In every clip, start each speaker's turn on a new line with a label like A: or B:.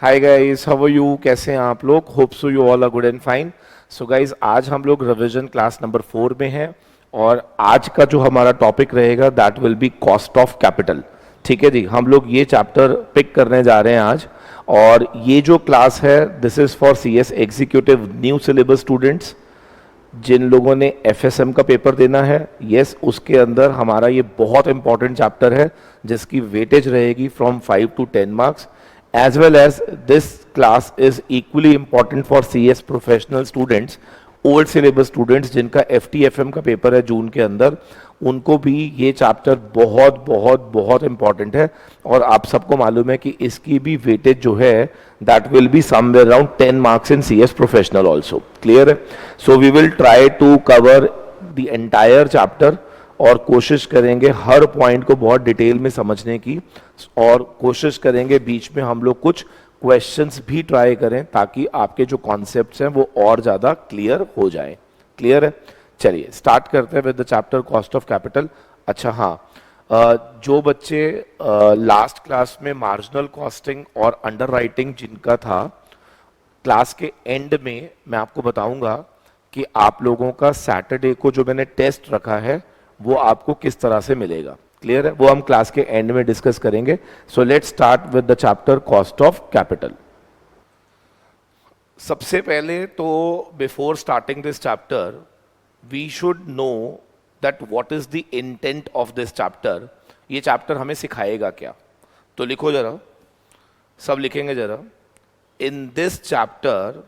A: Hi guys, how are you? कैसे हैं आप लोग? Hope so you all are good and fine. So guys, आज हम लोग रिवीजन क्लास नंबर 4 में हैं और आज का जो हमारा टॉपिक रहेगा that will B cost of capital. ठीक है जी, हम लोग ये चैप्टर पिक करने जा रहे हैं आज। और ये जो क्लास है this is for CS executive new syllabus students जिन लोगों ने एफएसएम का पेपर देना है। यस, उसके अंदर हमारा ये बहुत इंपॉर्टेंट चैप्टर है जिसकी वेटेज रहेगी from 5 to 10 marks. as well as this class is equally important for CS professional students, old syllabus students जिनका FTFM का पेपर है जून के अंदर, उनको भी ये चैप्टर बहुत बहुत बहुत इंपॉर्टेंट है। और आप सबको मालूम है कि इसकी भी वेटेज जो है that will be somewhere around 10 marks in CS professional also. Clear है? So we will try to cover the entire chapter और कोशिश करेंगे हर पॉइंट को बहुत डिटेल में समझने की, और कोशिश करेंगे बीच में हम लोग कुछ क्वेश्चंस भी ट्राई करें ताकि आपके जो कॉन्सेप्ट्स हैं वो और ज़्यादा क्लियर हो जाएं। क्लियर है? चलिए स्टार्ट करते हैं with the chapter cost of capital. अच्छा हाँ, जो बच्चे लास्ट क्लास में मार्जिनल कॉस्टिंग और अंडर राइटिंग जिनका था, क्लास के एंड में मैं आपको बताऊंगा कि आप लोगों का सैटरडे को जो मैंने टेस्ट रखा है वो आपको किस तरह से मिलेगा। क्लियर है? वो हम क्लास के एंड में डिस्कस करेंगे। So let's start with the chapter cost of capital. सबसे पहले तो before starting this chapter we should know that what is the intent of this chapter. ये चैप्टर हमें सिखाएगा क्या? तो लिखो जरा, सब लिखेंगे जरा। In this chapter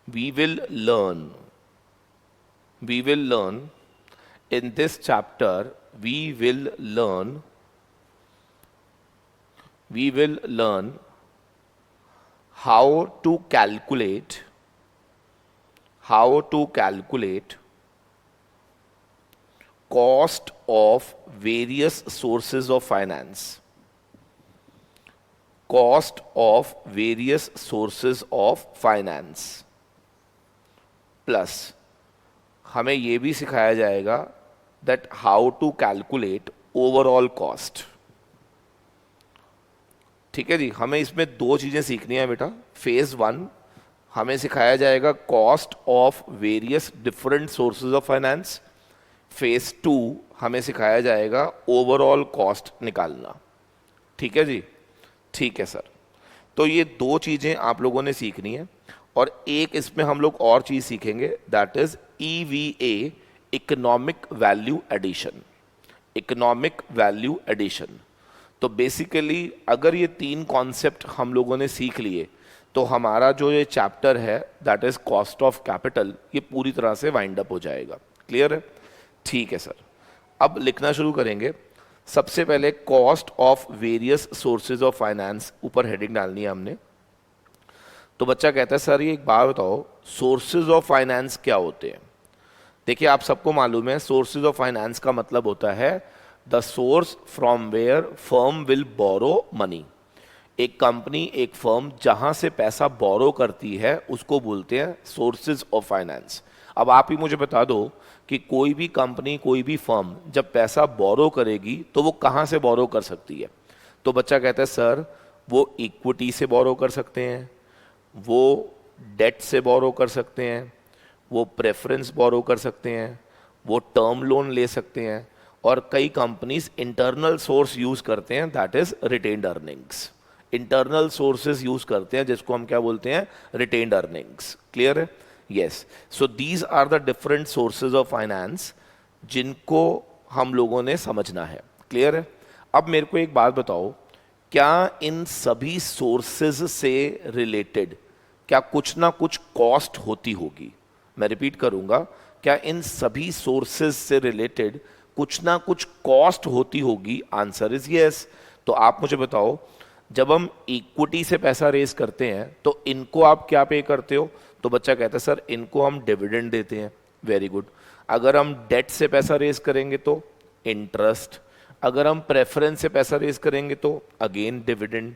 A: we will learn in this chapter we will learn how to calculate cost of various sources of finance. Plus हमें यह भी सिखाया जाएगा that how to calculate overall cost. ठीक है जी, हमें इसमें दो चीजें सीखनी है बेटा। फेज 1 हमें सिखाया जाएगा cost of various different sources of finance. Phase 2 हमें सिखाया जाएगा ओवरऑल कॉस्ट निकालना। ठीक है जी? ठीक है सर। तो ये दो चीजें आप लोगों ने सीखनी है और एक इसमें हम लोग और चीज सीखेंगे that is EVA, economic value addition. तो बेसिकली अगर ये तीन कॉन्सेप्ट हम लोगों ने सीख लिए तो हमारा जो ये चैप्टर है that is cost of capital, ये पूरी तरह से वाइंड अप हो जाएगा। क्लियर है? ठीक है सर। अब लिखना शुरू करेंगे। सबसे पहले cost of various sources of finance, ऊपर हेडिंग डालनी है हमने। तो बच्चा कहता है सर ये एक बात बताओ, सोर्सेज ऑफ फाइनेंस क्या होते हैं? देखिए आप सबको मालूम है सोर्सेज ऑफ फाइनेंस का मतलब होता है the source from where firm will borrow money. एक कंपनी, एक फर्म जहां से पैसा बोरो करती है उसको बोलते हैं सोर्सेज ऑफ फाइनेंस। अब आप ही मुझे बता दो कि कोई भी कंपनी, कोई भी फर्म जब पैसा बोरो करेगी तो वो कहां से बोरो कर सकती है? तो बच्चा कहता है सर वो इक्विटी से बोरो कर सकते हैं, वो डेट से बोरो कर सकते हैं, वो प्रेफरेंस बोरो कर सकते हैं, वो टर्म लोन ले सकते हैं, और कई कंपनीज इंटरनल सोर्स यूज करते हैं that is retained earnings. Internal sources use करते हैं जिसको हम क्या बोलते हैं? Retained earnings. क्लियर है? Yes. So these are the different sources of finance जिनको हम लोगों ने समझना है। क्लियर है? अब मेरे को एक बात बताओ, क्या इन सभी सोर्सेज से रिलेटेड क्या कुछ ना कुछ कॉस्ट होती होगी? मैं रिपीट करूंगा, क्या इन सभी सोर्सेज से रिलेटेड कुछ ना कुछ कॉस्ट होती होगी? Answer is yes. तो आप मुझे बताओ, जब हम इक्विटी से पैसा रेज करते हैं तो इनको आप क्या पे करते हो? तो बच्चा कहता है सर इनको हम डिविडेंड देते हैं। Very good. अगर हम डेट से पैसा रेज करेंगे तो इंटरेस्ट, अगर हम प्रेफरेंस से पैसा रेज करेंगे तो अगेन डिविडेंड,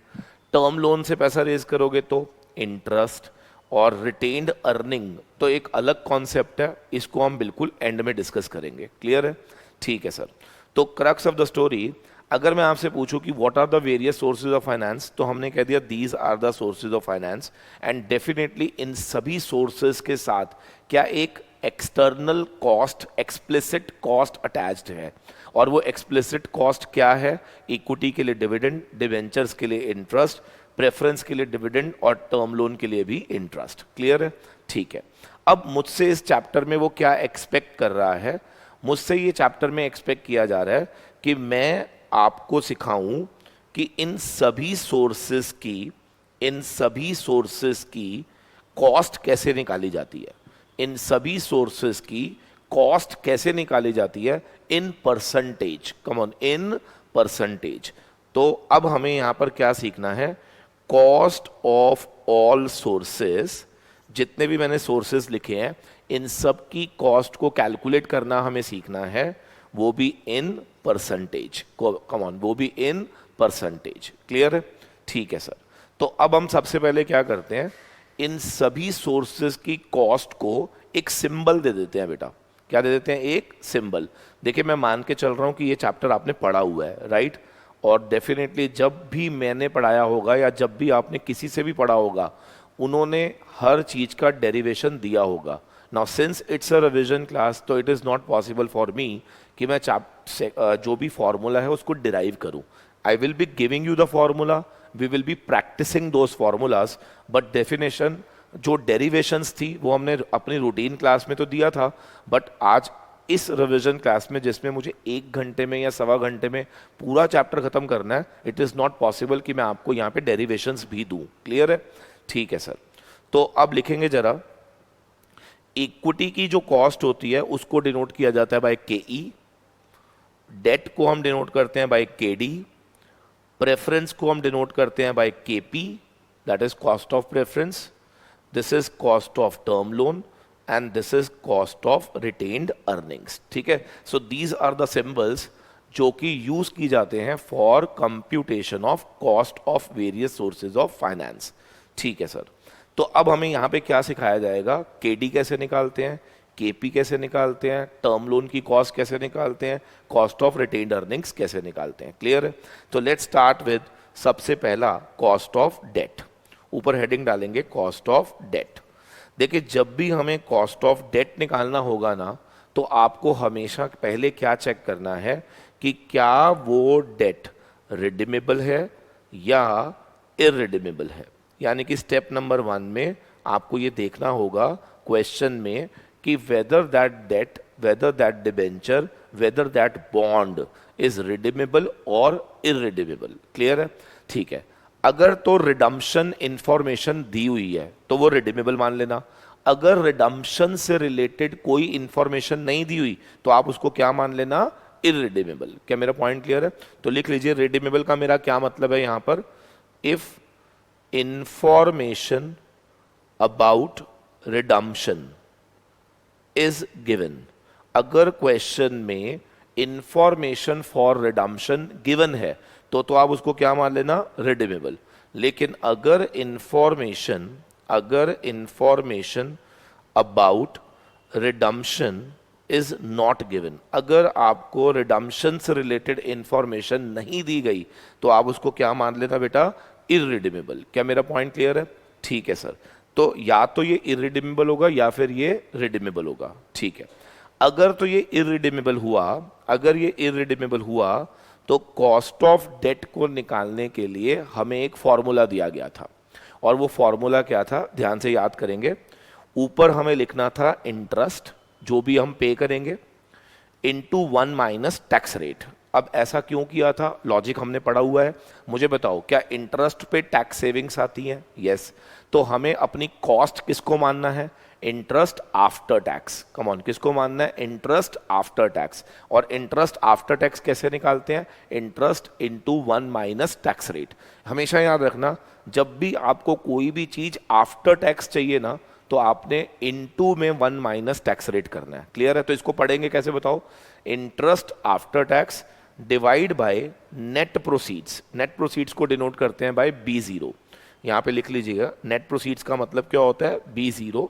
A: टर्म लोन से पैसा रेज करोगे तो इंटरेस्ट, और रिटेन्ड अर्निंग तो एक अलग कॉन्सेप्ट है, इसको हम बिल्कुल एंड में डिस्कस करेंगे। क्लियर है? ठीक है सर। तो क्रक्स ऑफ द स्टोरी, अगर मैं आपसे पूछूं कि what are the various sources of finance, तो हमने कह दिया these are the sources of finance, and definitely इन सभी सोर्सेज के साथ क्या एक external cost, explicit cost attached है, और वो एक्सप्लिसिट कॉस्ट क्या है? इक्विटी के लिए डिविडेंड, डिवेंचर्स के लिए इंटरेस्ट, प्रेफरेंस के लिए डिविडेंड और टर्म लोन के लिए भी इंटरेस्ट। क्लियर है? ठीक है। अब मुझसे इस चैप्टर में वो क्या एक्सपेक्ट कर रहा है? मुझसे ये चैप्टर में एक्सपेक्ट किया जा रहा है कि मैं आपको सिखाऊं कि इन सभी सोर्सेस की कॉस्ट कैसे निकाली जाती है, इन सभी सोर्सेस की कॉस्ट कैसे निकाली जाती है in percentage. Come on, in percentage. तो अब हमें यहां पर क्या सीखना है? कॉस्ट ऑफ ऑल सोर्सेस, जितने भी मैंने सोर्सेस लिखे हैं इन सब की कॉस्ट को कैलकुलेट करना हमें सीखना है, वो भी इन परसेंटेज। कम ऑन, वो भी इन परसेंटेज। क्लियर है? ठीक है सर। तो अब हम सबसे पहले क्या करते हैं, इन सभी सोर्सेस की कॉस्ट को एक सिंबल दे देते हैं बेटा। क्या दे देते हैं? एक सिंबल। देखिए, मैं मान के चल रहा हूं कि ये चैप्टर आपने पढ़ा हुआ है, राइट? और डेफिनेटली जब भी मैंने पढ़ाया होगा या जब भी आपने किसी से भी पढ़ा होगा, उन्होंने हर चीज का डेरिवेशन दिया होगा। Now since it's a revision class, तो it is not possible for me कि मैं जो भी फॉर्मूला है उसको डिराइव करूं। I will be giving you the formula, we will be practising those formulas, but definition जो डेरिवेशंस थी वो हमने अपनी रूटीन क्लास में तो दिया था, बट आज इस रिवीजन क्लास में जिसमें मुझे 1 घंटे में या सवा घंटे में पूरा चैप्टर खत्म करना है, इट इज नॉट पॉसिबल कि मैं आपको यहाँ पे डेरिवेशंस भी दूं। क्लियर है? ठीक है सर। तो अब लिखेंगे जरा, इक्विटी की जो कॉस्ट होती है उसको डिनोट किया जाता है बाय के ई, डेट को हम डिनोट करते हैं बाय के डी, प्रेफरेंस को हम डिनोट करते हैं by K P, that is cost of preference, this is cost of term loan, and this is cost of retained earnings. ठीक है? So these are the symbols जो कि यूज की जाते हैं for computation of cost of various sources of finance. ठीक है sir. तो अब हमें यहाँ पे क्या सिखाया जाएगा? केडी कैसे निकालते हैं, केपी कैसे निकालते हैं, टर्म लोन की कॉस्ट कैसे निकालते हैं, कॉस्ट ऑफ रिटेन्ड अर्निंग्स कैसे निकालते हैं। क्लियर है? तो लेट्स स्टार्ट विद सबसे पहला कॉस्ट ऑफ डेट। ऊपर हेडिंग डालेंगे कॉस्ट ऑफ डेट। देखिए, जब भी हमें कॉस्ट ऑफ डेट निकालना होगा ना, तो आपको हमेशा पहले क्या चेक करना है कि क्या वो डेट रिडीमेबल है या इररिडीमेबल है। यानी कि स्टेप नंबर 1 में आपको ये देखना होगा क्वेश्चन में कि whether that debt, whether that debenture, whether that bond is redeemable और इररिडीमेबल। क्लियर है? ठीक है। अगर तो रिडम्पशन इंफॉर्मेशन दी हुई है तो वो रिडीमेबल मान लेना। अगर रिडम्पशन से रिलेटेड कोई इंफॉर्मेशन नहीं दी हुई तो आप उसको क्या मान लेना? इररिडीमेबल। क्या मेरा पॉइंट क्लियर है? तो लिख लीजिए, रिडीमेबल का मेरा क्या मतलब है यहां पर? If information about redemption is given। अगर क्वेश्चन में इंफॉर्मेशन फॉर रिडम्पशन गिवन है तो आप उसको क्या मान लेना? रिडीमेबल। लेकिन अगर information about redemption is not given, अगर आपको रिडम्पशन से रिलेटेड इंफॉर्मेशन नहीं दी गई तो आप उसको क्या मान लेना बेटा? इररिडीमेबल। क्या मेरा पॉइंट क्लियर है? ठीक है सर। तो या तो ये इररिडीमेबल होगा या फिर ये रिडीमेबल होगा। ठीक है। अगर तो ये इररिडीमेबल हुआ, तो कॉस्ट ऑफ डेट को निकालने के लिए हमें एक फॉर्मूला दिया गया था, और वो फॉर्मूला क्या था? ध्यान से याद करेंगे। ऊपर हमें लिखना था इंटरेस्ट, जो भी हम पे करेंगे, इनटू 1 माइनस टैक्स रेट। अब ऐसा क्यों किया था? लॉजिक हमने पढ़ा हुआ है। मुझे बताओ, क्या इंटरेस्ट पे टैक्स सेविंग्स आती है? यस। तो हमें अपनी कॉस्ट किसको मानना है? Interest after tax. Come on, किसको मानना है? Interest after tax. और इंटरेस्ट आफ्टर टैक्स कैसे निकालते हैं? Interest into 1 minus tax rate. हमेशा याद रखना, जब भी आपको कोई भी चीज आफ्टर टैक्स चाहिए ना, तो आपने इनटू में 1 माइनस टैक्स रेट करना है। क्लियर है? तो इसको पढ़ेंगे कैसे बताओ? Interest after tax divide by net proceeds. Net proceeds को डिनोट करते हैं बाय B0। यहाँ पे लिख लीजिएगा, नेट प्रोसीड्स का मतलब क्या होता है? B0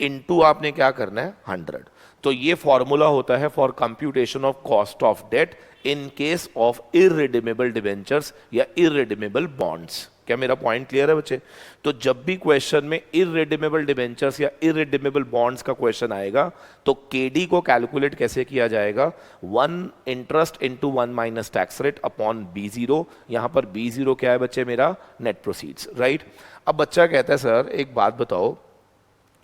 A: इनटू आपने क्या करना है 100। तो ये फॉर्मूला होता है for computation of cost of debt in case of irredeemable debentures या इररिडीमेबल बॉन्ड्स। क्या मेरा पॉइंट क्लियर है बच्चे? तो जब भी क्वेश्चन में इररिडीमेबल डिबेंचर्स या इररिडीमेबल बॉन्ड्स का क्वेश्चन आएगा तो केडी को कैलकुलेट कैसे किया जाएगा? 1 interest into 1 minus tax rate upon B0। यहां पर B0 क्या है बच्चे? मेरा नेट प्रोसीड्स, राइट। अब बच्चा कहता है सर एक बात बताओ,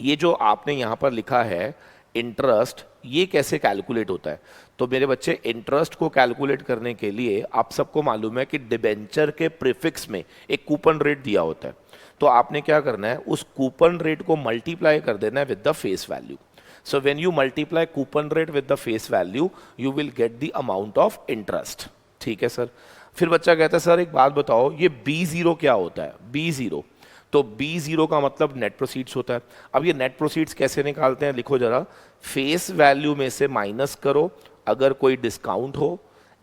A: ये जो आपने यहां पर लिखा है इंटरेस्ट, ये कैसे कैलकुलेट होता है? तो मेरे बच्चे इंटरेस्ट को कैलकुलेट करने के लिए आप सबको मालूम है कि डिबेंचर के प्रीफिक्स में एक कूपन रेट दिया होता है। तो आपने क्या करना है, उस कूपन रेट को मल्टीप्लाई कर देना है with the face value. So when you multiply coupon rate with the face value you will get the amount of interest. ठीक है सर। फिर बच्चा कहता है सर एक बात बताओ, ये B0 क्या होता है? B0, तो B0 का मतलब नेट प्रोसीड्स होता है। अब ये नेट प्रोसीड्स कैसे निकालते हैं? लिखो जरा, फेस वैल्यू में से माइनस करो अगर कोई डिस्काउंट हो,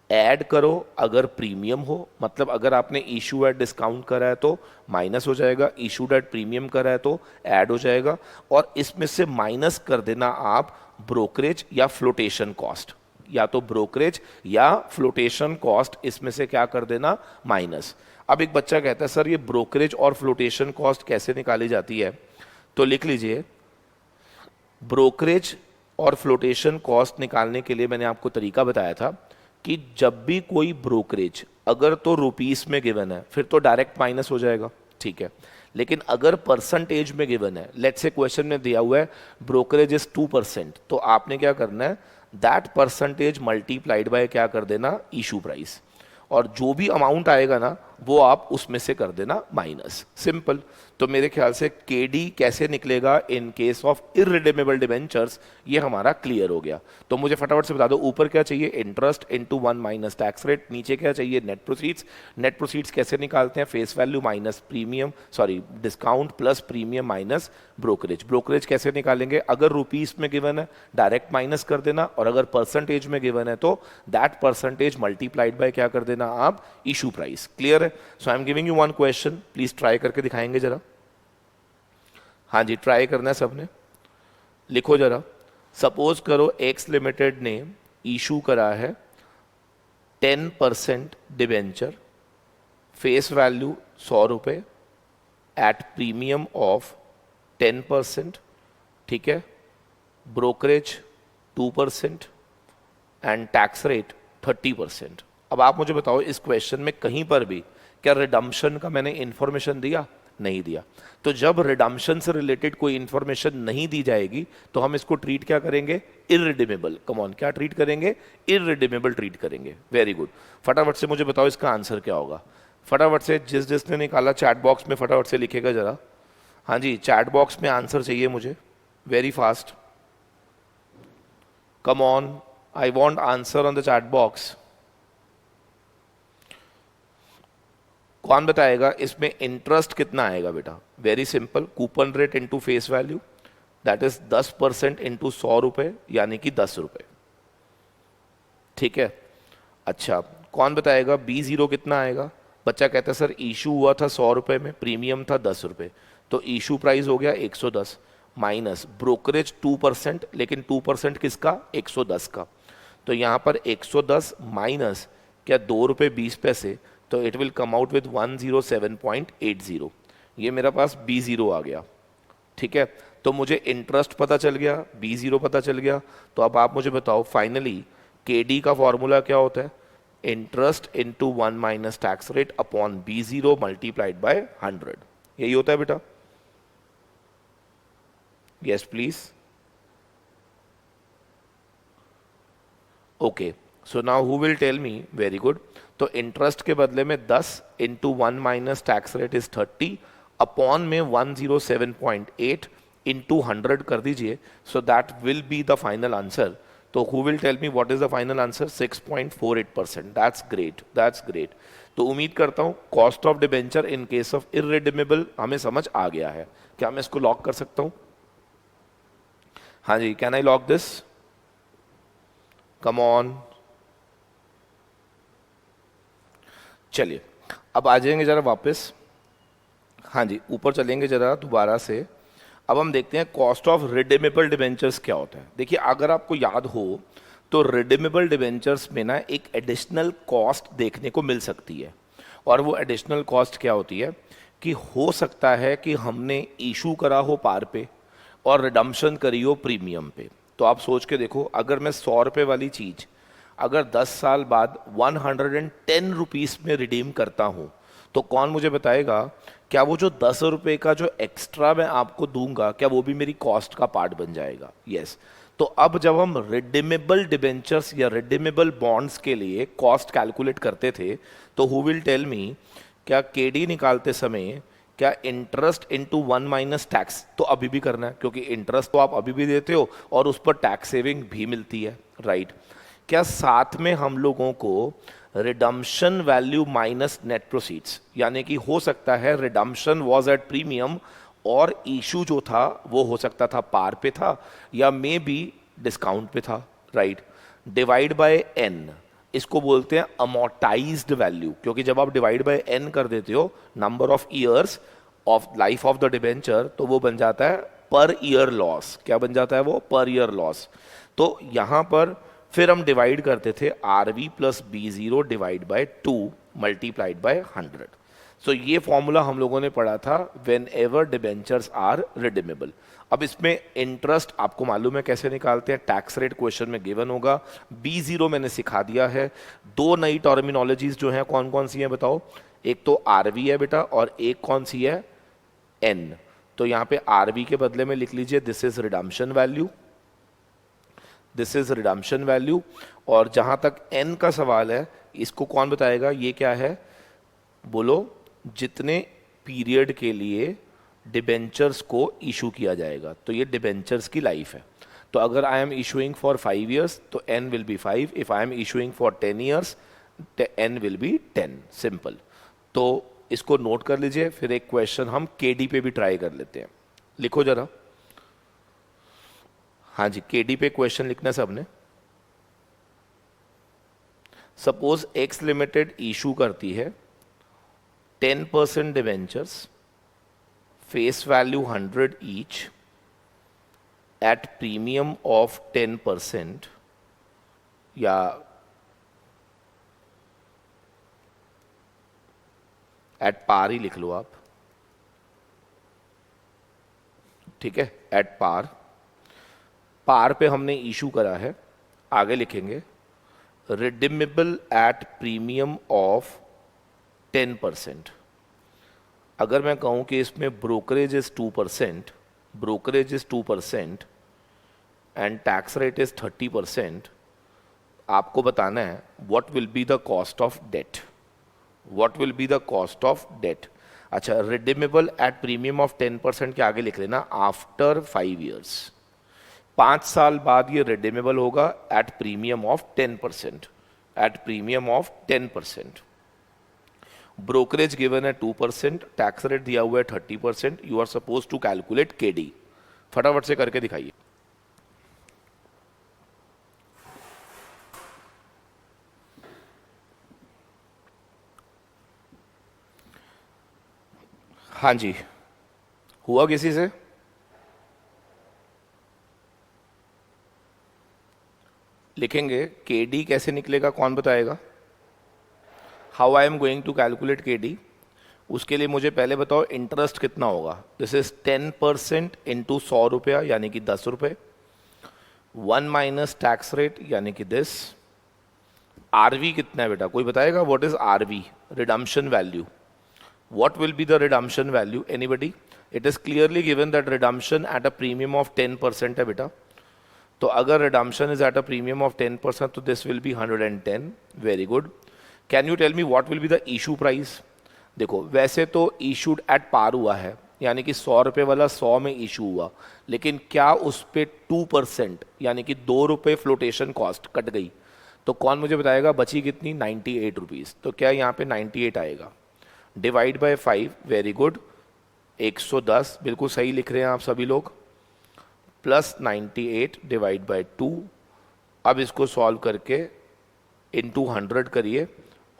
A: ऐड करो अगर प्रीमियम हो, मतलब अगर आपने इशू एट डिस्काउंट करा है तो माइनस हो जाएगा, इशूड एट प्रीमियम करा है तो ऐड हो जाएगा, और इसमें से माइनस कर देना आप ब्रोकरेज या फ्लोटेशन कॉस्ट, या तो ब्रोकरेज या फ्लोटेशन कॉस्ट, इसमें से क्या कर देना? माइनस। अब एक बच्चा कहता है सर ये ब्रोकरेज और फ्लोटेशन कॉस्ट कैसे निकाली जाती है? तो लिख लीजिए, ब्रोकरेज और फ्लोटेशन कॉस्ट निकालने के लिए मैंने आपको तरीका बताया था कि जब भी कोई ब्रोकरेज अगर तो रुपीस में गिवन है फिर तो डायरेक्ट माइनस हो जाएगा, ठीक है। लेकिन अगर परसेंटेज में गिवन है, लेट्स से क्वेश्चन में दिया हुआ है ब्रोकरेज इज 2%, तो आपने क्या करना है, दैट परसेंटेज मल्टीप्लाइड बाय क्या कर देना? इशू प्राइस, और जो भी अमाउंट आएगा ना वो आप उसमें से कर देना माइनस, सिंपल। तो मेरे ख्याल से केडी कैसे निकलेगा इन केस ऑफ इररिडीमेबल डिबेंचर्स, ये हमारा क्लियर हो गया। तो मुझे फटाफट से बता दो, ऊपर क्या चाहिए? Interest into 1 minus tax rate, नीचे क्या चाहिए? Net proceeds. नेट प्रोसीड्स कैसे निकालते हैं? Face value minus premium, sorry discount plus premium minus brokerage. Brokerage कैसे निकालेंगे? अगर रुपीस में गिवन है डायरेक्ट माइनस कर देना, और अगर परसेंटेज में गिवन है तो दैट परसेंटेज मल्टीप्लाइड बाय क्या कर देना आप? Issue price. क्लियर है? So I am giving you one question, please try करके दिखाएंगे जरा। हाँ जी, ट्राई करना है सबने। लिखो जरा, सपोज करो एक्स लिमिटेड ने इशू करा है 10% डिबेंचर, फेस वैल्यू 100 रुपये, एट प्रीमियम ऑफ 10%, ठीक है, ब्रोकरेज 2% एंड टैक्स रेट 30%। अब आप मुझे बताओ इस क्वेश्चन में कहीं पर भी क्या रिडम्पशन का मैंने इंफॉर्मेशन दिया? नहीं दिया। तो जब रिडम्पशन से रिलेटेड कोई इंफॉर्मेशन नहीं दी जाएगी तो हम इसको ट्रीट क्या करेंगे? इररिडीमेबल। कम ऑन, क्या ट्रीट करेंगे? इररिडीमेबल ट्रीट करेंगे। Very good. फटाफट से मुझे बताओ इसका आंसर क्या होगा? फटाफट से जिसने निकाला चैट बॉक्स में फटाफट से लिखेगा जरा। हाँ जी, चैट बॉक्स में आंसर चाहिए मुझे, very fast. Come on, I want answer on the chat box. कौन बताएगा इसमें इंटरेस्ट कितना आएगा बेटा? Very simple, coupon rate into face value, that is 10% into 100 रुपए, यानी कि 10 रुपए, ठीक है। अच्छा, कौन बताएगा B0 कितना आएगा? बच्चा कहता है सर इशू हुआ था 100 रुपए में, प्रीमियम था 10 रुपए, तो इशू प्राइस हो गया 110, माइनस ब्रोकरेज 2%, लेकिन 2% किसका? 110 का। तो यहां पर 110 माइनस क्या 2 रुपये 20 पैसे, तो it will come out with 107.80। ये मेरा पास B0 आ गया, ठीक है। तो मुझे इंटरेस्ट पता चल गया, B0 पता चल गया। तो अब आप मुझे बताओ फाइनली KD का फॉर्मूला क्या होता है? Interest into 1 minus tax rate upon B0 multiplied by 100, यही होता है बेटा। Yes please. Okay, so now who will tell me? Very good. तो इंटरेस्ट के बदले में 10 into 1 minus tax rate is 30 upon में 107.8 इंटू 100 कर दीजिए, so that will be the final answer. तो who will tell me what is the final answer? 6.48%। That's great, that's great. तो उम्मीद करता हूं cost of debenture in case of irredeemable हमें समझ आ गया है। क्या मैं इसको लॉक कर सकता हूं? हाँ जी, can I lock this? Come on. चलिए अब आ जाएंगे जरा वापस। हाँ जी, ऊपर चलेंगे जरा दोबारा से। अब हम देखते हैं कॉस्ट ऑफ रिडीमेबल डिबेंचर्स क्या होता है। देखिए अगर आपको याद हो तो रिडीमेबल डिबेंचर्स में ना एक एडिशनल कॉस्ट देखने को मिल सकती है, और वो एडिशनल कॉस्ट क्या होती है कि हो सकता है कि हमने इशू करा हो पार पे और रिडम्पशन करी हो प्रीमियम पे। तो आप सोच के देखो, अगर मैं 100 रुपये वाली चीज़ अगर 10 साल बाद 110 रुपीज़ में रिडीम करता हूँ, तो कौन मुझे बताएगा क्या वो जो 10 रुपये का जो एक्स्ट्रा मैं आपको दूंगा क्या वो भी मेरी कॉस्ट का पार्ट बन जाएगा? यस। तो अब जब हम रिडीमेबल डिबेंचर्स या रिडीमेबल बॉन्ड्स के लिए कॉस्ट कैलकुलेट करते थे, तो हु विल टेल मी क्या केडी निकालते समय क्या इंटरेस्ट इनटू 1 माइनस टैक्स तो अभी भी करना है, क्योंकि इंटरेस्ट तो आप अभी भी देते हो और उस पर टैक्स सेविंग भी मिलती है, राइट? क्या साथ में हम लोगों को redemption value minus net proceeds, यानी कि हो सकता है रिडम्पशन वाज एट प्रीमियम और इशू जो था वो हो सकता था पार पे था या मे बी डिस्काउंट पे था, राइट? डिवाइड बाय एन, इसको बोलते हैं अमोर्टाइज्ड वैल्यू, क्योंकि जब आप डिवाइड बाय एन कर देते हो number of years of life of the debenture, तो वो बन जाता है पर ईयर लॉस। क्या बन जाता है वो? Per year loss. तो यहां पर फिर हम डिवाइड करते थे R V plus B zero divide by 2 multiplied by 100। So ये फॉर्मूला हम लोगों ने पढ़ा था whenever debentures are redeemable. अब इसमें इंटरेस्ट आपको मालूम है कैसे निकालते हैं, टैक्स रेट क्वेश्चन में गिवन होगा। बी जीरो मैंने सिखा दिया है। दो नई टर्मिनोलॉजीज जो हैं कौन कौन सी हैं बताओ? एक तो आरवी है बेटा और एक कौन सी है? एन। तो यहाँ पे आरवी के बदले में लिख लीजिए this is redemption value, this is redemption value. और जहां तक एन का सवाल है इसको कौन बताएगा ये क्या है? बोलो। जितने पीरियड के लिए डिबेंचर्स को इशू किया जाएगा, तो ये डिबेंचर्स की लाइफ है। तो अगर I am issuing for 5 years तो N will be 5, if I am issuing for 10 years N will be 10, simple. तो इसको नोट कर लीजिए। फिर एक क्वेश्चन हम केडी पे भी ट्राई कर लेते हैं, लिखो जरा। हाँ जी, केडी पे क्वेश्चन लिखना सबने। सपोज एक्स लिमिटेड इशू करती है 10% debentures, face value 100 each, eight premium of 10%, या एट पार ही लिख लो आप, ठीक है? At par. पार पे हमने इशू करा है, आगे लिखेंगे रिडीमेबल एट प्रीमियम ऑफ 10%। अगर मैं कहूं कि इसमें brokerage is 2%, brokerage is 2% and tax rate is 30%, आपको बताना है what will be the cost of debt, what will be the cost of debt. अच्छा, रिडीमेबल एट प्रीमियम ऑफ 10% के आगे लिख लेना आफ्टर 5 ईयर्स। 5 साल बाद ये रिडीमेबल होगा at premium of 10%, at premium of 10%। Brokerage given है 2%, टैक्स रेट दिया हुआ है 30%। You are suppose to calculate KD. फटाफट से करके दिखाइए। हाँ जी, हुआ किसी से? लिखेंगे केडी कैसे निकलेगा, कौन बताएगा? How I am going to calculate KD? उसके लिए मुझे पहले बताओ इंटरेस्ट कितना होगा। दिस इज 10% इंटू 100 रुपया यानी कि 10 रुपये, 1 माइनस टैक्स रेट यानी कि दिस। आरवी कितना है बेटा, कोई बताएगा? What is RV? Redemption value. What will be the redemption value? Anybody? It is clearly given that redemption at a premium of 10% है बेटा। तो अगर redemption is at a premium of 10% तो this will be 110। Very good. Can you tell me what will be the issue price? देखो वैसे तो issued at पार हुआ है, यानी कि 100 रुपये वाला 100 में इशू हुआ, लेकिन क्या उस पर 2% यानी कि 2 रुपये फ्लोटेशन कॉस्ट कट गई? तो कौन मुझे बताएगा बची कितनी? 98 रुपीज़। तो क्या यहाँ पे 98 आएगा? डिवाइड बाय 5, वेरी गुड, 110, बिल्कुल सही लिख रहे हैं आप सभी लोग, प्लस 98 डिवाइड बाय 2। अब इसको सॉल्व करके इनटू 100 करिए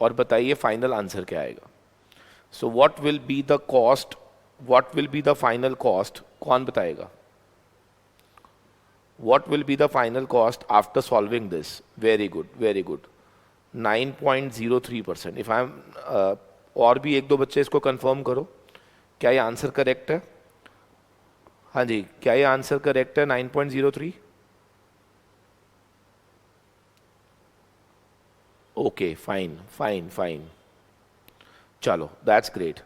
A: और बताइए फाइनल आंसर क्या आएगा। So what will be the cost, what will be the final cost कौन बताएगा? What will be the final cost after solving this? Very good, very good. 9.03%. If I am और भी एक दो बच्चे इसको कंफर्म करो, क्या ये आंसर करेक्ट है? हाँ जी, क्या ये आंसर करेक्ट है 9.03? ओके, फाइन फाइन फाइन, चलो दैट्स ग्रेट।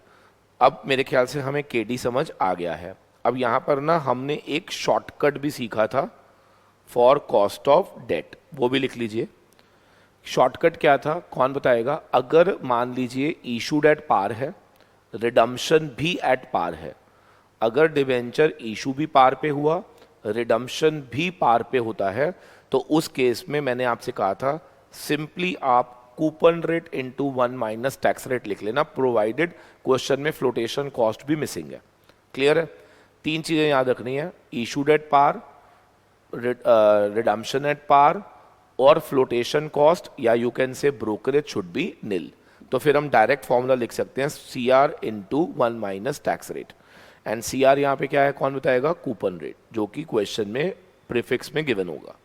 A: अब मेरे ख्याल से हमें केडी समझ आ गया है। अब यहाँ पर ना हमने एक शॉर्टकट भी सीखा था फॉर कॉस्ट ऑफ डेट, वो भी लिख लीजिए। शॉर्टकट क्या था, कौन बताएगा? अगर मान लीजिए इशूड एट पार है, रिडम्पशन भी एट पार है, अगर डिवेंचर इशू भी पार पे हुआ, रिडम्पशन भी पार पे होता है, तो उस केस में मैंने आपसे कहा था सिंपली आप coupon rate into 1 minus tax rate लिख लेना, प्रोवाइडेड क्वेश्चन में फ्लोटेशन कॉस्ट भी मिसिंग है। क्लियर है? तीन चीजें याद रखनी है, issued at par, redemption at par और फ्लोटेशन कॉस्ट, या you can say brokerage should be nil. तो फिर हम डायरेक्ट फॉर्मूला लिख सकते हैं C R into 1 minus tax rate, and C R यहाँ पे क्या है, कौन बताएगा? कूपन रेट, जो कि क्वेश्चन में प्रीफिक्स में गिवन होगा।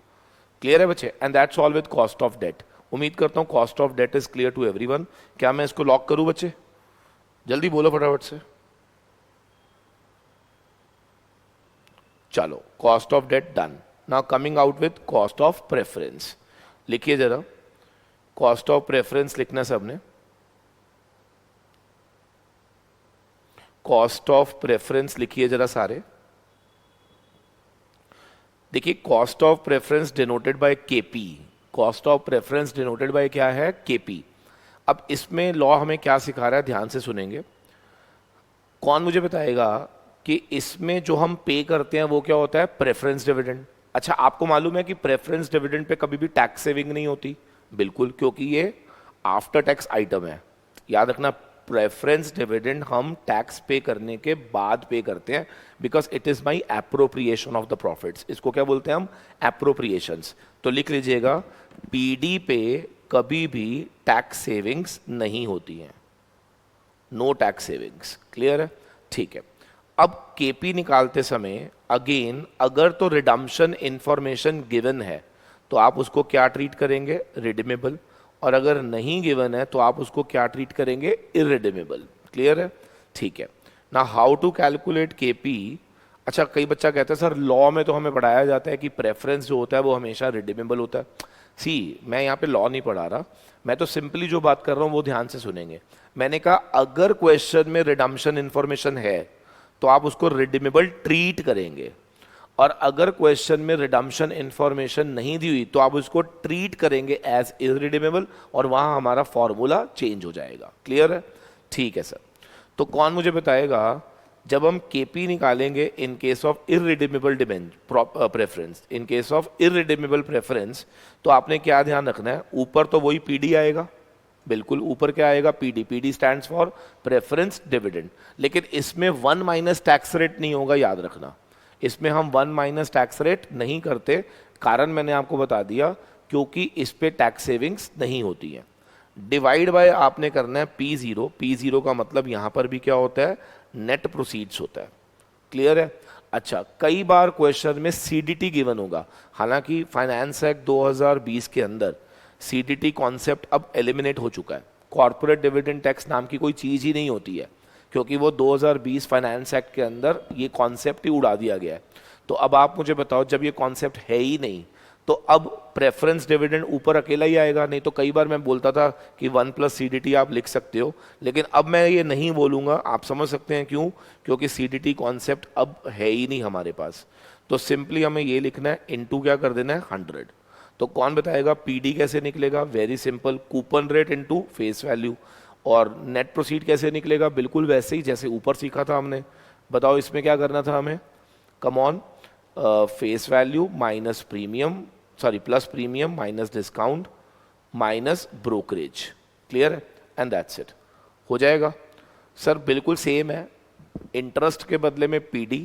A: क्लियर है बच्चे? And that's all with cost of debt. उम्मीद करता हूँ cost of debt is clear to everyone. क्या मैं इसको लॉक करूं बच्चे? जल्दी बोलो फटाफट से। चलो, cost of debt done. Now coming out with cost of preference. लिखिए जरा, कॉस्ट ऑफ प्रेफरेंस लिखना सबने। कॉस्ट ऑफ प्रेफरेंस लिखिए जरा सारे। देखिए, cost of preference denoted by KP. Cost of preference denoted by क्या है? केपी। अब इसमें लॉ हमें क्या सिखा रहा है, ध्यान से सुनेंगे। कौन मुझे बताएगा कि इसमें जो हम पे करते हैं वो क्या होता है? Preference dividend. अच्छा, आपको मालूम है कि प्रेफरेंस डिविडेंड पे कभी भी टैक्स सेविंग नहीं होती? बिल्कुल, क्योंकि ये आफ्टर टैक्स आइटम है। याद रखना, प्रेफरेंस डिविडेंड हम टैक्स पे करने के बाद पे करते हैं, because it is my appropriation of the profits. इसको क्या बोलते हैं हम? एप्रोप्रिएशंस। तो लिख लीजिएगा, पीडी पे कभी भी टैक्स सेविंग्स नहीं होती हैं, नो टैक्स सेविंग्स। क्लियर है? ठीक है। अब केपी निकालते समय अगेन, अगर तो रिडम्पशन इंफॉर्मेशन गिवन है तो आप उसको क्या ट्रीट करेंगे? रिडीमेबल। और अगर नहीं गिवन है तो आप उसको क्या ट्रीट करेंगे? इरिडीमेबल। क्लियर है? ठीक है ना। How to calculate KP? अच्छा, कई बच्चा कहता है सर लॉ में तो हमें पढ़ाया जाता है कि प्रेफरेंस जो होता है वो हमेशा रिडीमेबल होता है। सी, मैं यहाँ पे लॉ नहीं पढ़ा रहा, मैं तो सिंपली जो बात कर रहा हूँ वो ध्यान से सुनेंगे। मैंने कहा अगर क्वेश्चन में रिडम्पशन इंफॉर्मेशन है तो आप उसको रिडीमेबल ट्रीट करेंगे, और अगर क्वेश्चन में रिडम्पशन इंफॉर्मेशन नहीं दी हुई तो आप उसको ट्रीट करेंगे एज इरिडीमेबल, और वहां हमारा फॉर्मूला चेंज हो जाएगा। क्लियर है? ठीक है सर। तो कौन मुझे बताएगा, जब हम केपी निकालेंगे इन case of irredeemable preference, in case of irredeemable preference, तो आपने क्या ध्यान रखना है? ऊपर तो वही पीडी आएगा, बिल्कुल ऊपर क्या आएगा? PD. PD stands for preference dividend. लेकिन इसमें 1 माइनस टैक्स रेट नहीं होगा, याद रखना। इसमें हम 1 माइनस टैक्स रेट नहीं करते, कारण मैंने आपको बता दिया, क्योंकि इस पे टैक्स सेविंग्स नहीं होती है। डिवाइड बाय आपने करना है P0। P0 का मतलब यहां पर भी क्या होता है? नेट प्रोसीड्स होता है। क्लियर है? अच्छा, कई बार क्वेश्चन में सीडीटी गिवन होगा, हालांकि फाइनेंस एक्ट 2020 के अंदर सीडीटी कॉन्सेप्ट अब एलिमिनेट हो चुका है। कॉर्पोरेट डिविडेंड टैक्स नाम की कोई चीज ही नहीं होती है, क्योंकि वो 2020 फाइनेंस एक्ट के अंदर ये कॉन्सेप्ट ही उड़ा दिया गया है। तो अब आप मुझे बताओ, जब ये कॉन्सेप्ट है ही नहीं तो अब प्रेफरेंस डिविडेंड ऊपर अकेला ही आएगा? नहीं तो कई बार मैं बोलता था कि 1 प्लस सीडीटी आप लिख सकते हो, लेकिन अब मैं ये नहीं बोलूंगा। आप समझ सकते हैं क्यों? क्योंकि सीडीटी कॉन्सेप्ट अब है ही नहीं हमारे पास। तो सिंपली हमें ये लिखना है, इनटू क्या कर देना है? 100। तो कौन बताएगा पीडी कैसे निकलेगा? Very simple, coupon rate into face value. और नेट प्रोसीड कैसे निकलेगा? बिल्कुल वैसे ही जैसे ऊपर सीखा था हमने। बताओ इसमें क्या करना था हमें? Come on, face value minus premium, sorry plus premium minus discount minus brokerage. Clear है? एंड दैट्स इट, हो जाएगा। सर बिल्कुल सेम है, इंटरेस्ट के बदले में पीडी,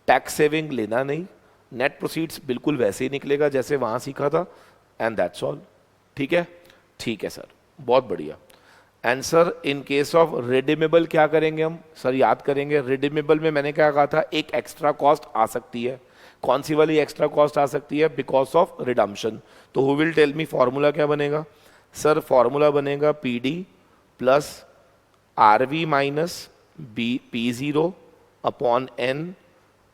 A: टैक्स सेविंग लेना नहीं, नेट प्रोसीड्स बिल्कुल वैसे ही निकलेगा जैसे वहां सीखा था, एंड दैट्स ऑल। ठीक है? ठीक है सर, बहुत बढ़िया। And sir in case of redeemable क्या करेंगे हम? सर याद करेंगे, रिडीमेबल में मैंने क्या कहा था, एक एक्स्ट्रा कॉस्ट आ सकती है। कौन सी वाली एक्स्ट्रा कॉस्ट आ सकती है? Because of redemption. तो who will tell me formula क्या बनेगा? सर फॉर्मूला बनेगा P D plus R V minus B P zero upon N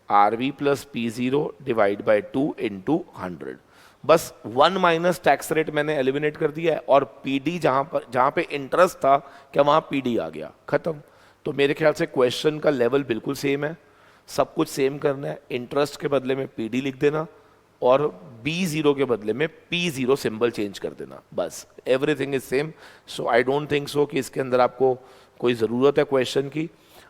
A: R V plus P zero divide by 2 into 100। बस 1 minus tax rate मैंने eliminate कर दिया है, और पीडी जहां पे इंटरेस्ट था, क्या वहां पीडी आ गया? खत्म। तो मेरे ख्याल से क्वेश्चन का लेवल बिल्कुल सेम है, सब कुछ सेम करना है। इंटरेस्ट के बदले में पीडी लिख देना और बी जीरो के बदले में पी जीरो सिंबल चेंज कर देना, बस everything is same. So I don't think so कि इसके अंदर आपको कोई ज़रूरत है क्वेश्चन की।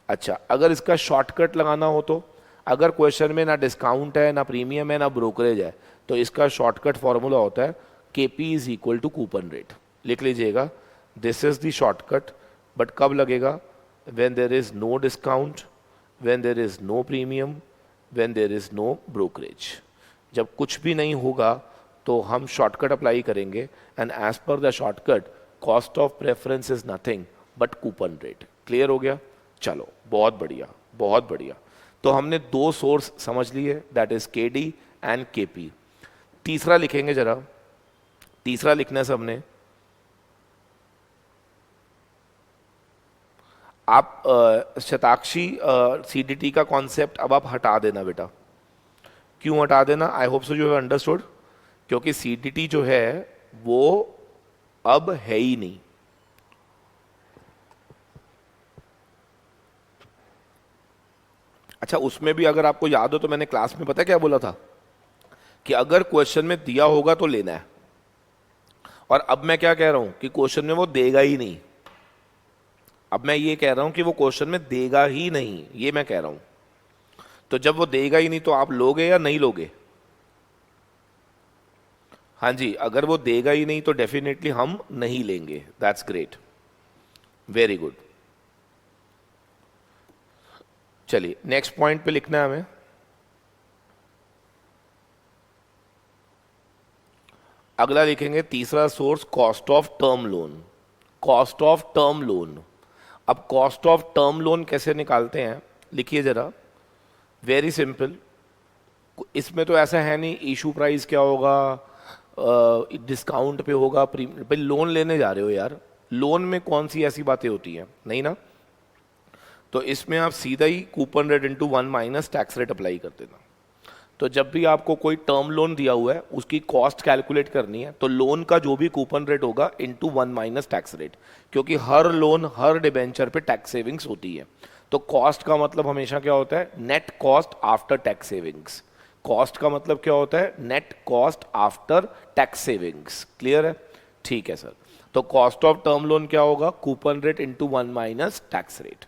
A: अच्छा, अगर इसका शॉर्टकट लगाना हो तो, अगर क्वेश्चन में ना डिस्काउंट है, ना प्रीमियम है, ना ब्रोकरेज है, तो इसका शॉर्टकट फॉर्मूला होता है K P is equal to coupon rate. लिख लीजिएगा, this is the shortcut. But कब लगेगा? When there is no discount, when there is no premium, when there is no brokerage. जब कुछ भी नहीं होगा तो हम शॉर्टकट अप्लाई करेंगे, and as per the shortcut cost of preference is nothing but coupon rate. Clear हो गया? चलो, बहुत बढ़िया, बहुत बढ़िया। तो हमने दो सोर्स समझ लिए, दैट इज के डी एंड के पी। तीसरा लिखेंगे जरा, तीसरा लिखना है सबने। आप शताक्षी सीडीटी का कॉन्सेप्ट अब आप हटा देना बेटा। क्यों हटा देना? आई hope so you have understood. क्योंकि सीडीटी जो है वो अब है ही नहीं। अच्छा, उसमें भी अगर आपको याद हो तो मैंने क्लास में पता क्या बोला था कि अगर क्वेश्चन में दिया होगा तो लेना है, और अब मैं क्या कह रहा हूं कि क्वेश्चन में वो देगा ही नहीं। अब मैं ये कह रहा हूं कि वो क्वेश्चन में देगा ही नहीं, ये मैं कह रहा हूं। तो जब वो देगा ही नहीं तो आप लोगे या नहीं लोगे? हाँ जी, अगर वो देगा ही नहीं तो डेफिनेटली हम नहीं लेंगे। That's great, very good. चलिए नेक्स्ट पॉइंट पे लिखना है हमें। अगला लिखेंगे तीसरा source, cost of term loan. Cost of term loan. अब कॉस्ट ऑफ टर्म लोन कैसे निकालते हैं? लिखिए जरा, वेरी सिंपल। इसमें तो ऐसा है नहीं इशू प्राइस क्या होगा, डिस्काउंट पे होगा, भाई लोन लेने जा रहे हो यार, लोन में कौन सी ऐसी बातें होती हैं? नहीं ना। तो इसमें आप सीधा ही coupon rate into 1 minus tax rate apply कर देना। तो जब भी आपको कोई टर्म लोन दिया हुआ है उसकी कॉस्ट कैलकुलेट करनी है, तो लोन का जो भी कूपन रेट होगा इंटू 1 माइनस टैक्स रेट, क्योंकि हर लोन, हर डिबेंचर पे टैक्स सेविंग्स होती है। तो कॉस्ट का मतलब हमेशा क्या होता है? Net cost after tax savings. Cost का मतलब क्या होता है? Net cost after tax savings. Clear है? ठीक है सर। तो कॉस्ट ऑफ टर्म लोन क्या होगा? Coupon rate into 1 minus tax rate.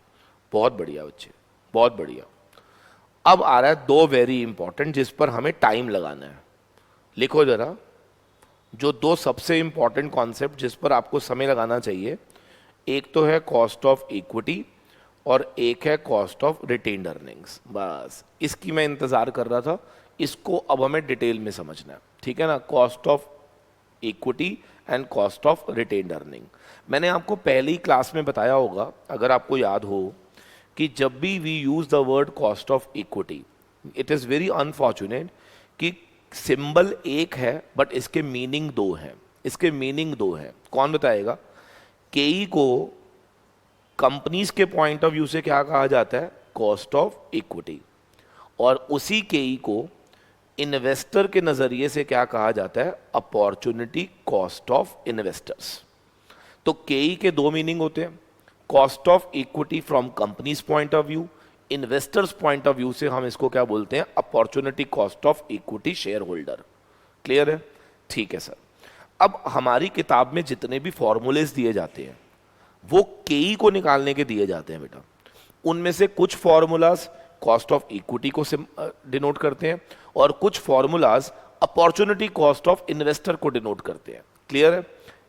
A: बहुत बढ़िया बच्चे, बहुत बढ़िया। अब आ रहा है दो वेरी इंपॉर्टेंट जिस पर हमें टाइम लगाना है। लिखो जरा, जो दो सबसे इंपॉर्टेंट कॉन्सेप्ट जिस पर आपको समय लगाना चाहिए, एक तो है कॉस्ट ऑफ इक्विटी और एक है कॉस्ट ऑफ रिटेन्ड अर्निंग्स। बस इसकी मैं इंतजार कर रहा था, इसको अब हमें डिटेल में समझना है, ठीक है ना? Cost of equity and cost of retained earning. मैंने आपको पहली ही क्लास में बताया होगा, अगर आपको याद हो, कि जब भी we use the word cost of equity, it is very unfortunate कि सिंबल एक है बट इसके मीनिंग दो हैं। इसके मीनिंग दो हैं, कौन बताएगा? केई को कंपनीज के पॉइंट ऑफ व्यू से क्या कहा जाता है? Cost of equity. और उसी केई को इन्वेस्टर के नजरिए से क्या कहा जाता है? Opportunity cost of investors. तो केई के दो मीनिंग होते हैं, cost of equity from companies point of view, investors point of view से हम इसको क्या बोलते हैं? Opportunity cost of equity share holder. Clear है? ठीक है सर। अब हमारी किताब में जितने भी फॉर्मूलेज दिए जाते हैं वो केई को निकालने के दिए जाते हैं बेटा। उनमें से कुछ फॉर्मूलाज कॉस्ट ऑफ इक्विटी को डिनोट करते हैं और कुछ formulas opportunity cost of investor को डिनोट करते हैं। क्लियर है?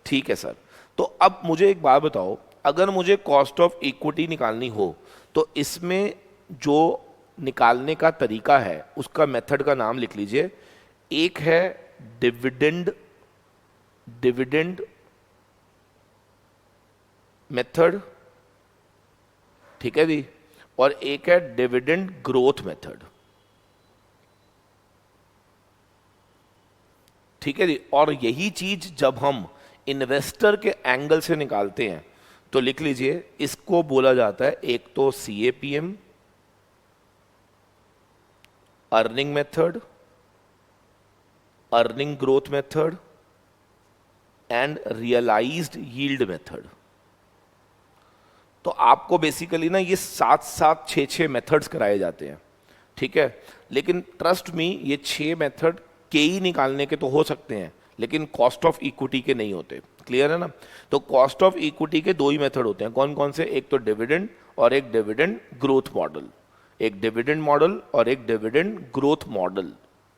A: ठीक है सर। तो अब मुझे एक बात बताओ, अगर मुझे कॉस्ट ऑफ इक्विटी निकालनी हो तो इसमें जो निकालने का तरीका है उसका मेथड का नाम लिख लीजिए। एक है डिविडेंड मेथड, ठीक है जी, और एक है डिविडेंड ग्रोथ मेथड, ठीक है जी। और यही चीज जब हम इन्वेस्टर के एंगल से निकालते हैं तो लिख लीजिए, इसको बोला जाता है एक तो CAPM, earning method, earning growth method and realized yield method. तो आपको बेसिकली ना ये 7 6 6 मेथड्स कराए जाते हैं, ठीक है। लेकिन ट्रस्ट मी, ये 6 मेथड के ही निकालने के तो हो सकते हैं, लेकिन कॉस्ट ऑफ इक्विटी के नहीं होते। क्लियर है ना? तो कॉस्ट ऑफ इक्विटी के 2 ही मेथड होते हैं। कौन कौन से? एक तो डिविडेंड और एक डिविडेंड ग्रोथ मॉडल, एक डिविडेंड मॉडल और एक डिविडेंड ग्रोथ मॉडल।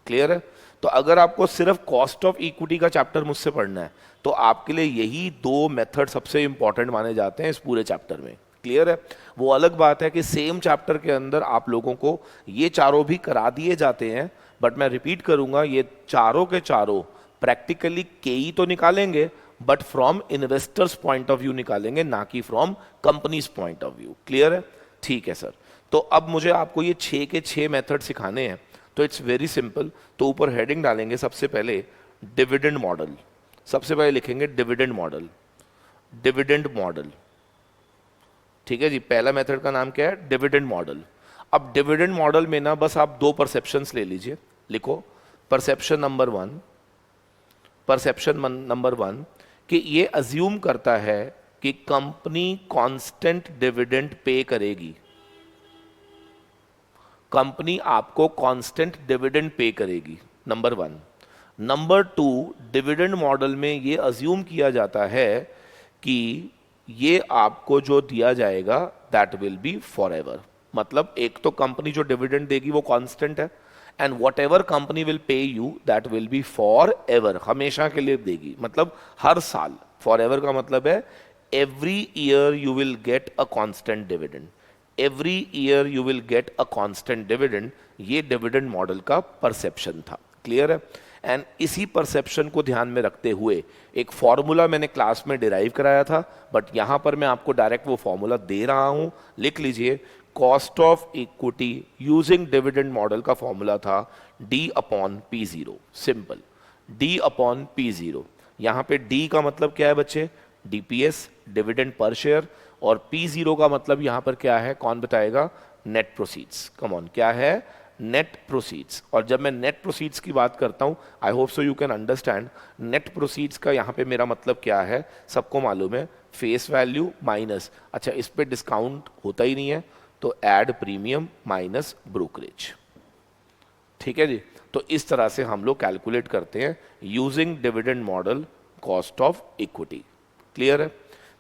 A: क्लियर है? तो अगर आपको सिर्फ कॉस्ट ऑफ इक्विटी का चैप्टर मुझसे पढ़ना है तो आपके लिए यही 2 मेथड सबसे इंपॉर्टेंट माने जाते हैं इस पूरे चैप्टर में। क्लियर है? वो अलग बात है कि सेम चैप्टर के अंदर आप लोगों को ये चारों भी करा दिए जाते हैं, बट मैं रिपीट करूंगा, ये चारों के चारों प्रैक्टिकली केई तो निकालेंगे but from investors point of view निकालेंगे, ना कि from companies point of view. Clear है? ठीक है सर। तो अब मुझे आपको ये 6 के 6 मेथड सिखाने हैं, तो इट्स वेरी सिंपल। तो ऊपर हेडिंग डालेंगे सबसे पहले डिविडेंड मॉडल, सबसे पहले लिखेंगे डिविडेंड मॉडल, डिविडेंड मॉडल, ठीक है जी। पहला मेथड का नाम क्या है? Dividend model. अब डिविडेंड मॉडल में ना बस आप 2 परसेप्शंस ले लीजिए, लिखो परसेप्शन नंबर 1, परसेप्शन नंबर 1 कि ये अज्यूम करता है कि कंपनी कांस्टेंट डिविडेंड पे करेगी, कंपनी आपको कांस्टेंट डिविडेंड पे करेगी, नंबर 1। नंबर 2, डिविडेंड मॉडल में ये अज्यूम किया जाता है कि ये आपको जो दिया जाएगा that will B for ever. मतलब एक तो कंपनी जो डिविडेंड देगी वो कांस्टेंट है, and what ever company will pay you that will B for ever, हमेशा के लिए देगी, मतलब हर साल। फॉर एवर का मतलब है every year you will get a constant dividend, every year you will get a constant dividend. ये डिविडेंड मॉडल का परसेप्शन था। क्लियर है? एंड इसी परसेप्शन को ध्यान में रखते हुए एक फॉर्मूला मैंने क्लास में डिराइव कराया था, बट यहां पर मैं आपको डायरेक्ट वो फॉर्मूला दे रहा हूं, लिख लीजिए। Cost of equity using dividend model का फॉर्मूला था D/P0, सिंपल, D/P0। यहां पे D का मतलब क्या है बच्चे? DPS, डिविडेंड पर शेयर, और P0 का मतलब यहां पर क्या है? कौन बताएगा? Net proceeds. कम ऑन, क्या है? Net proceeds. और जब मैं नेट प्रोसीड्स की बात करता हूं, आई hope so you can understand, net proceeds का यहां पे मेरा मतलब क्या है? सबको मालूम है, फेस वैल्यू माइनस, अच्छा इस पे डिस्काउंट होता ही नहीं है तो ऐड प्रीमियम माइनस ब्रोकरेज। ठीक है जी। तो इस तरह से हम लोग कैलकुलेट करते हैं using dividend model cost of equity. Clear है?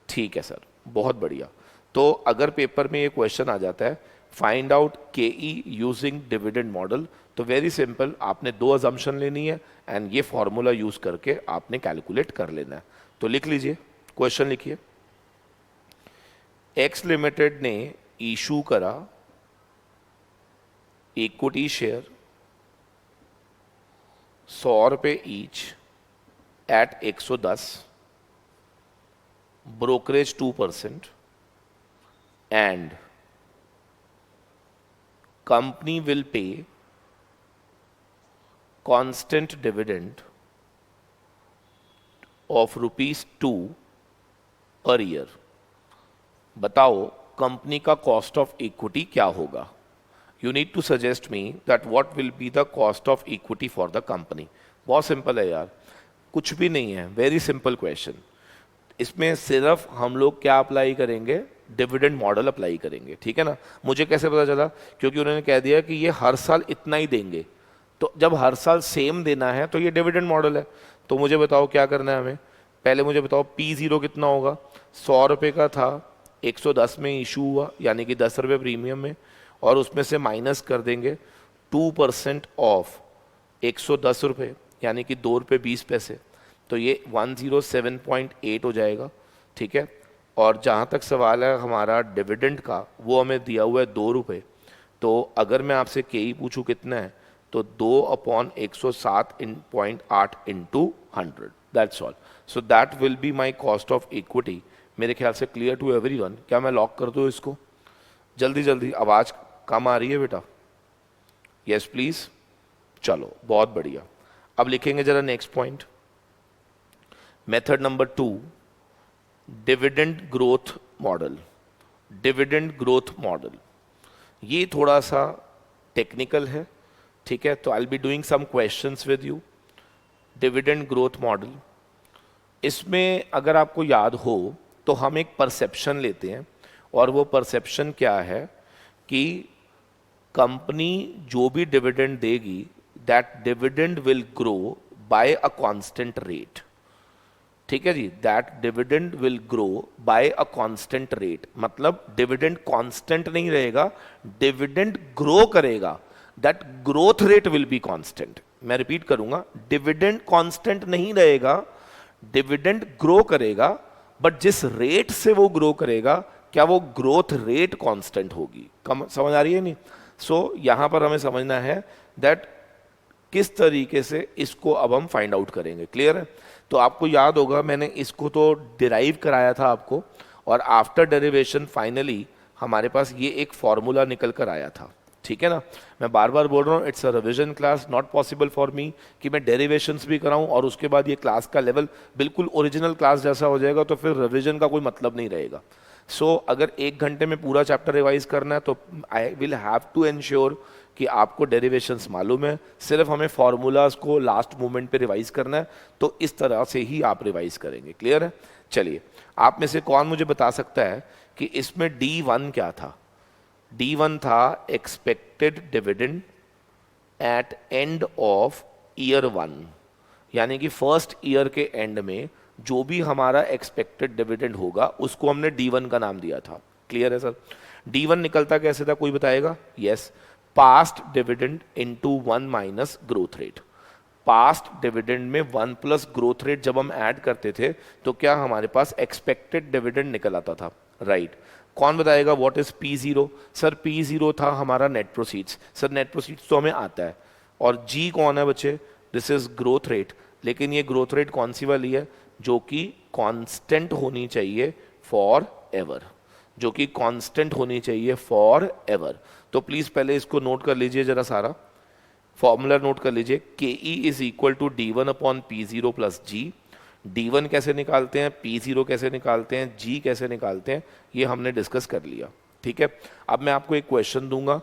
A: ठीक है सर, बहुत बढ़िया। तो अगर पेपर में ये क्वेश्चन आ जाता है फाइंड आउट केई यूजिंग डिविडेंड मॉडल, तो वेरी सिंपल, आपने 2 अजम्पशन लेनी है एंड ये फॉर्मूला यूज करके आपने कैलकुलेट कर लेना है। तो लिख लीजिए, क्वेश्चन लिखिए। एक्स लिमिटेड ने इशू करा इक्विटी शेयर 100 रुपये each eight 110, brokerage 2%, and company will pay constant dividend of ₹2 per year। बताओ कंपनी का कॉस्ट ऑफ इक्विटी क्या होगा? You need to suggest me that what will be the cost of equity for the company. बहुत simple है यार, कुछ भी नहीं है, वेरी सिंपल क्वेश्चन। इसमें सिर्फ हम लोग क्या अप्लाई करेंगे? डिविडेंड मॉडल अप्लाई करेंगे। ठीक है ना? मुझे कैसे पता चला? क्योंकि उन्होंने कह दिया कि ये हर साल इतना ही देंगे, तो जब हर साल सेम देना है तो ये डिविडेंड मॉडल है। तो मुझे बताओ क्या करना है हमें? पहले मुझे बताओ P0 कितना होगा? 100 रुपये का था, 110 में इशू हुआ, यानी कि 10 रुपये प्रीमियम में, और उसमें से माइनस कर देंगे 2% ऑफ 110 रुपये, यानी कि 2 रुपये 20 पैसे, तो ये 107.8 हो जाएगा। ठीक है? और जहाँ तक सवाल है हमारा डिविडेंड का, वो हमें दिया हुआ है 2 रुपये। तो अगर मैं आपसे के ही पूछूँ कितना है, तो 2/107.8 into 100, that's all. So that will be my cost of equity मेरे ख्याल से क्लियर टू एवरीवन। क्या मैं लॉक कर दूँ इसको? जल्दी जल्दी, आवाज़ कम आ रही है बेटा? Yes please. चलो बहुत बढ़िया। अब लिखेंगे जरा next point, method number 2, dividend growth model. Dividend growth model ये थोड़ा सा टेक्निकल है, ठीक है? तो I will be doing some questions with you. Dividend growth model, इसमें अगर आपको याद हो तो हम एक परसेप्शन लेते हैं, और वो परसेप्शन क्या है कि कंपनी जो भी डिविडेंड देगी, that dividend will grow by a constant rate. ठीक है जी, that dividend will grow by a constant rate, मतलब डिविडेंड कांस्टेंट नहीं रहेगा, डिविडेंड ग्रो करेगा, that growth rate will be constant. मैं रिपीट करूंगा, डिविडेंड कांस्टेंट नहीं रहेगा, डिविडेंड ग्रो करेगा, बट जिस रेट से वो ग्रो करेगा, क्या वो ग्रोथ रेट कांस्टेंट होगी? समझ आ रही है नहीं? सो यहां पर हमें समझना है दैट किस तरीके से इसको अब हम फाइंड आउट करेंगे। क्लियर है? तो आपको याद होगा मैंने इसको तो डिराइव कराया था आपको, और आफ्टर डेरिवेशन फाइनली हमारे पास ये एक फॉर्मूला निकल कर आया था। ठीक है ना? मैं बार बार बोल रहा हूँ, it's a revision class, not possible for me कि मैं डेरिवेशंस भी कराऊं और उसके बाद ये क्लास का लेवल बिल्कुल ओरिजिनल क्लास जैसा हो जाएगा, तो फिर रिविजन का कोई मतलब नहीं रहेगा। सो अगर 1 घंटे में पूरा चैप्टर रिवाइज करना है तो I will have to ensure कि आपको डेरिवेशंस मालूम है, सिर्फ हमें फॉर्मूलाज को लास्ट मोमेंट पे रिवाइज करना है, तो इस तरह से ही आप रिवाइज करेंगे। क्लियर है? चलिए, आप में से कौन मुझे बता सकता है कि इसमें D1 क्या था? D1 था expected dividend at end of year 1, यानी कि फर्स्ट ईयर के एंड में जो भी हमारा एक्सपेक्टेड डिविडेंड होगा उसको हमने D1 का नाम दिया था। क्लियर है सर? D1 निकलता कैसे था, कोई बताएगा? Yes, past dividend into 1 minus growth rate. Past dividend में 1 प्लस ग्रोथ रेट जब हम ऐड करते थे तो क्या हमारे पास एक्सपेक्टेड डिविडेंड निकल आता था? राइट। कौन बताएगा what is P0? Sir P0 था हमारा net proceeds. Sir net proceeds तो हमें आता है। और G कौन है बच्चे? This is growth rate. लेकिन ये ग्रोथ रेट कौन सी वाली है? जो कि कांस्टेंट होनी चाहिए फॉर एवर, जो कि कांस्टेंट होनी चाहिए फॉर एवर। तो प्लीज पहले इसको नोट कर लीजिए, जरा सारा फॉर्मूला नोट कर लीजिए। KE is equal to D1 upon P0 plus G। D1 कैसे निकालते हैं, P0 कैसे निकालते हैं, G कैसे निकालते हैं, ये हमने डिस्कस कर लिया। ठीक है? अब मैं आपको एक क्वेश्चन दूंगा,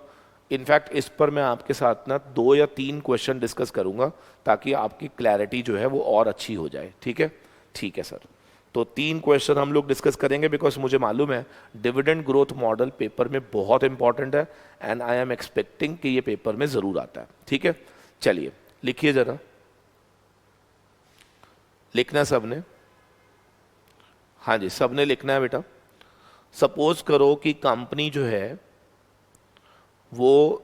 A: इनफैक्ट इस पर मैं आपके साथ ना 2 या 3 क्वेश्चन डिस्कस करूंगा ताकि आपकी क्लैरिटी जो है वो और अच्छी हो जाए। ठीक है? ठीक है सर। तो 3 क्वेश्चन हम लोग डिस्कस करेंगे, बिकॉज मुझे मालूम है डिविडेंड ग्रोथ मॉडल पेपर में बहुत इंपॉर्टेंट है, एंड आई एम एक्सपेक्टिंग कि ये पेपर में जरूर आता है। ठीक है? चलिए लिखिए जरा, लिखना सबने? हाँ जी, सबने लिखना है बेटा। सपोज करो कि कंपनी जो है वो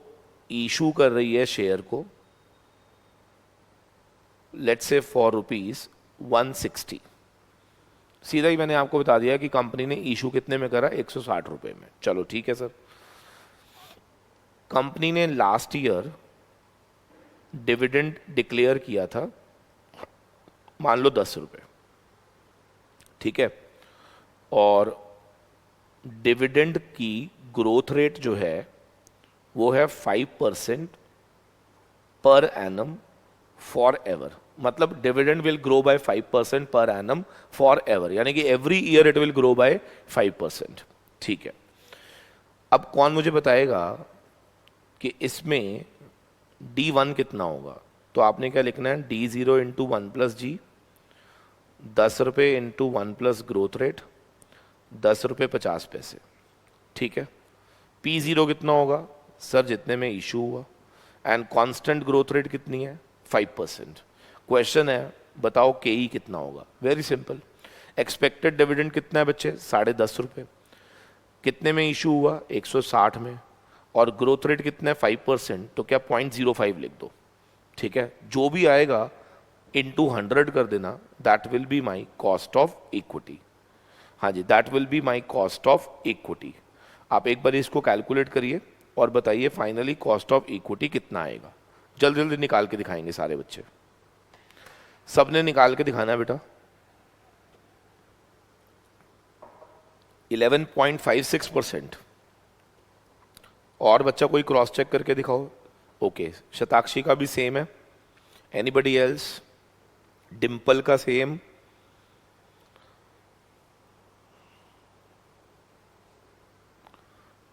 A: इशू कर रही है शेयर को, लेट्स से फॉर ₹160। सीधा ही मैंने आपको बता दिया कि कंपनी ने इशू कितने में करा, 160 रुपए में। चलो ठीक है सर। कंपनी ने लास्ट ईयर डिविडेंड डिक्लेयर किया था, मान लो 10 रुपए। ठीक है? और डिविडेंड की ग्रोथ रेट जो है वो है 5% पर एनम फॉर एवर, मतलब dividend will grow bye 5% per annum for ever, यानी कि every year it will grow bye 5%। ठीक है? अब कौन मुझे बताएगा कि इसमें D1 कितना होगा? तो आपने क्या लिखना है, D0 इंटू 1 प्लस जी, 10 रुपये इंटू 1 प्लस ग्रोथ रेट, 10 रुपये 50 पैसे। ठीक है? P0 कितना होगा? सर जितने में इशू हुआ, एंड कांस्टेंट ग्रोथ रेट कितनी है? 5%। क्वेश्चन है बताओ KE कितना होगा? वेरी सिंपल, एक्सपेक्टेड डिविडेंड कितना है बच्चे? 10.5 रुपये। कितने में इशू हुआ? 160 में। और ग्रोथ रेट कितना है? 5%, तो क्या 0.05 लिख दो। ठीक है? जो भी आएगा इंटू 100 कर देना, that will be my cost of equity. हाँ जी, that will be my cost of equity. आप एक बार इसको कैलकुलेट करिए और बताइए फाइनली कॉस्ट ऑफ इक्विटी कितना आएगा। जल्दी जल्दी निकाल के दिखाएंगे सारे बच्चे, सबने निकाल के दिखाना है बेटा। 11.56%। और बच्चा कोई क्रॉस चेक करके दिखाओ। ओके, शताक्षी का भी सेम है। Anybody else? डिम्पल का सेम।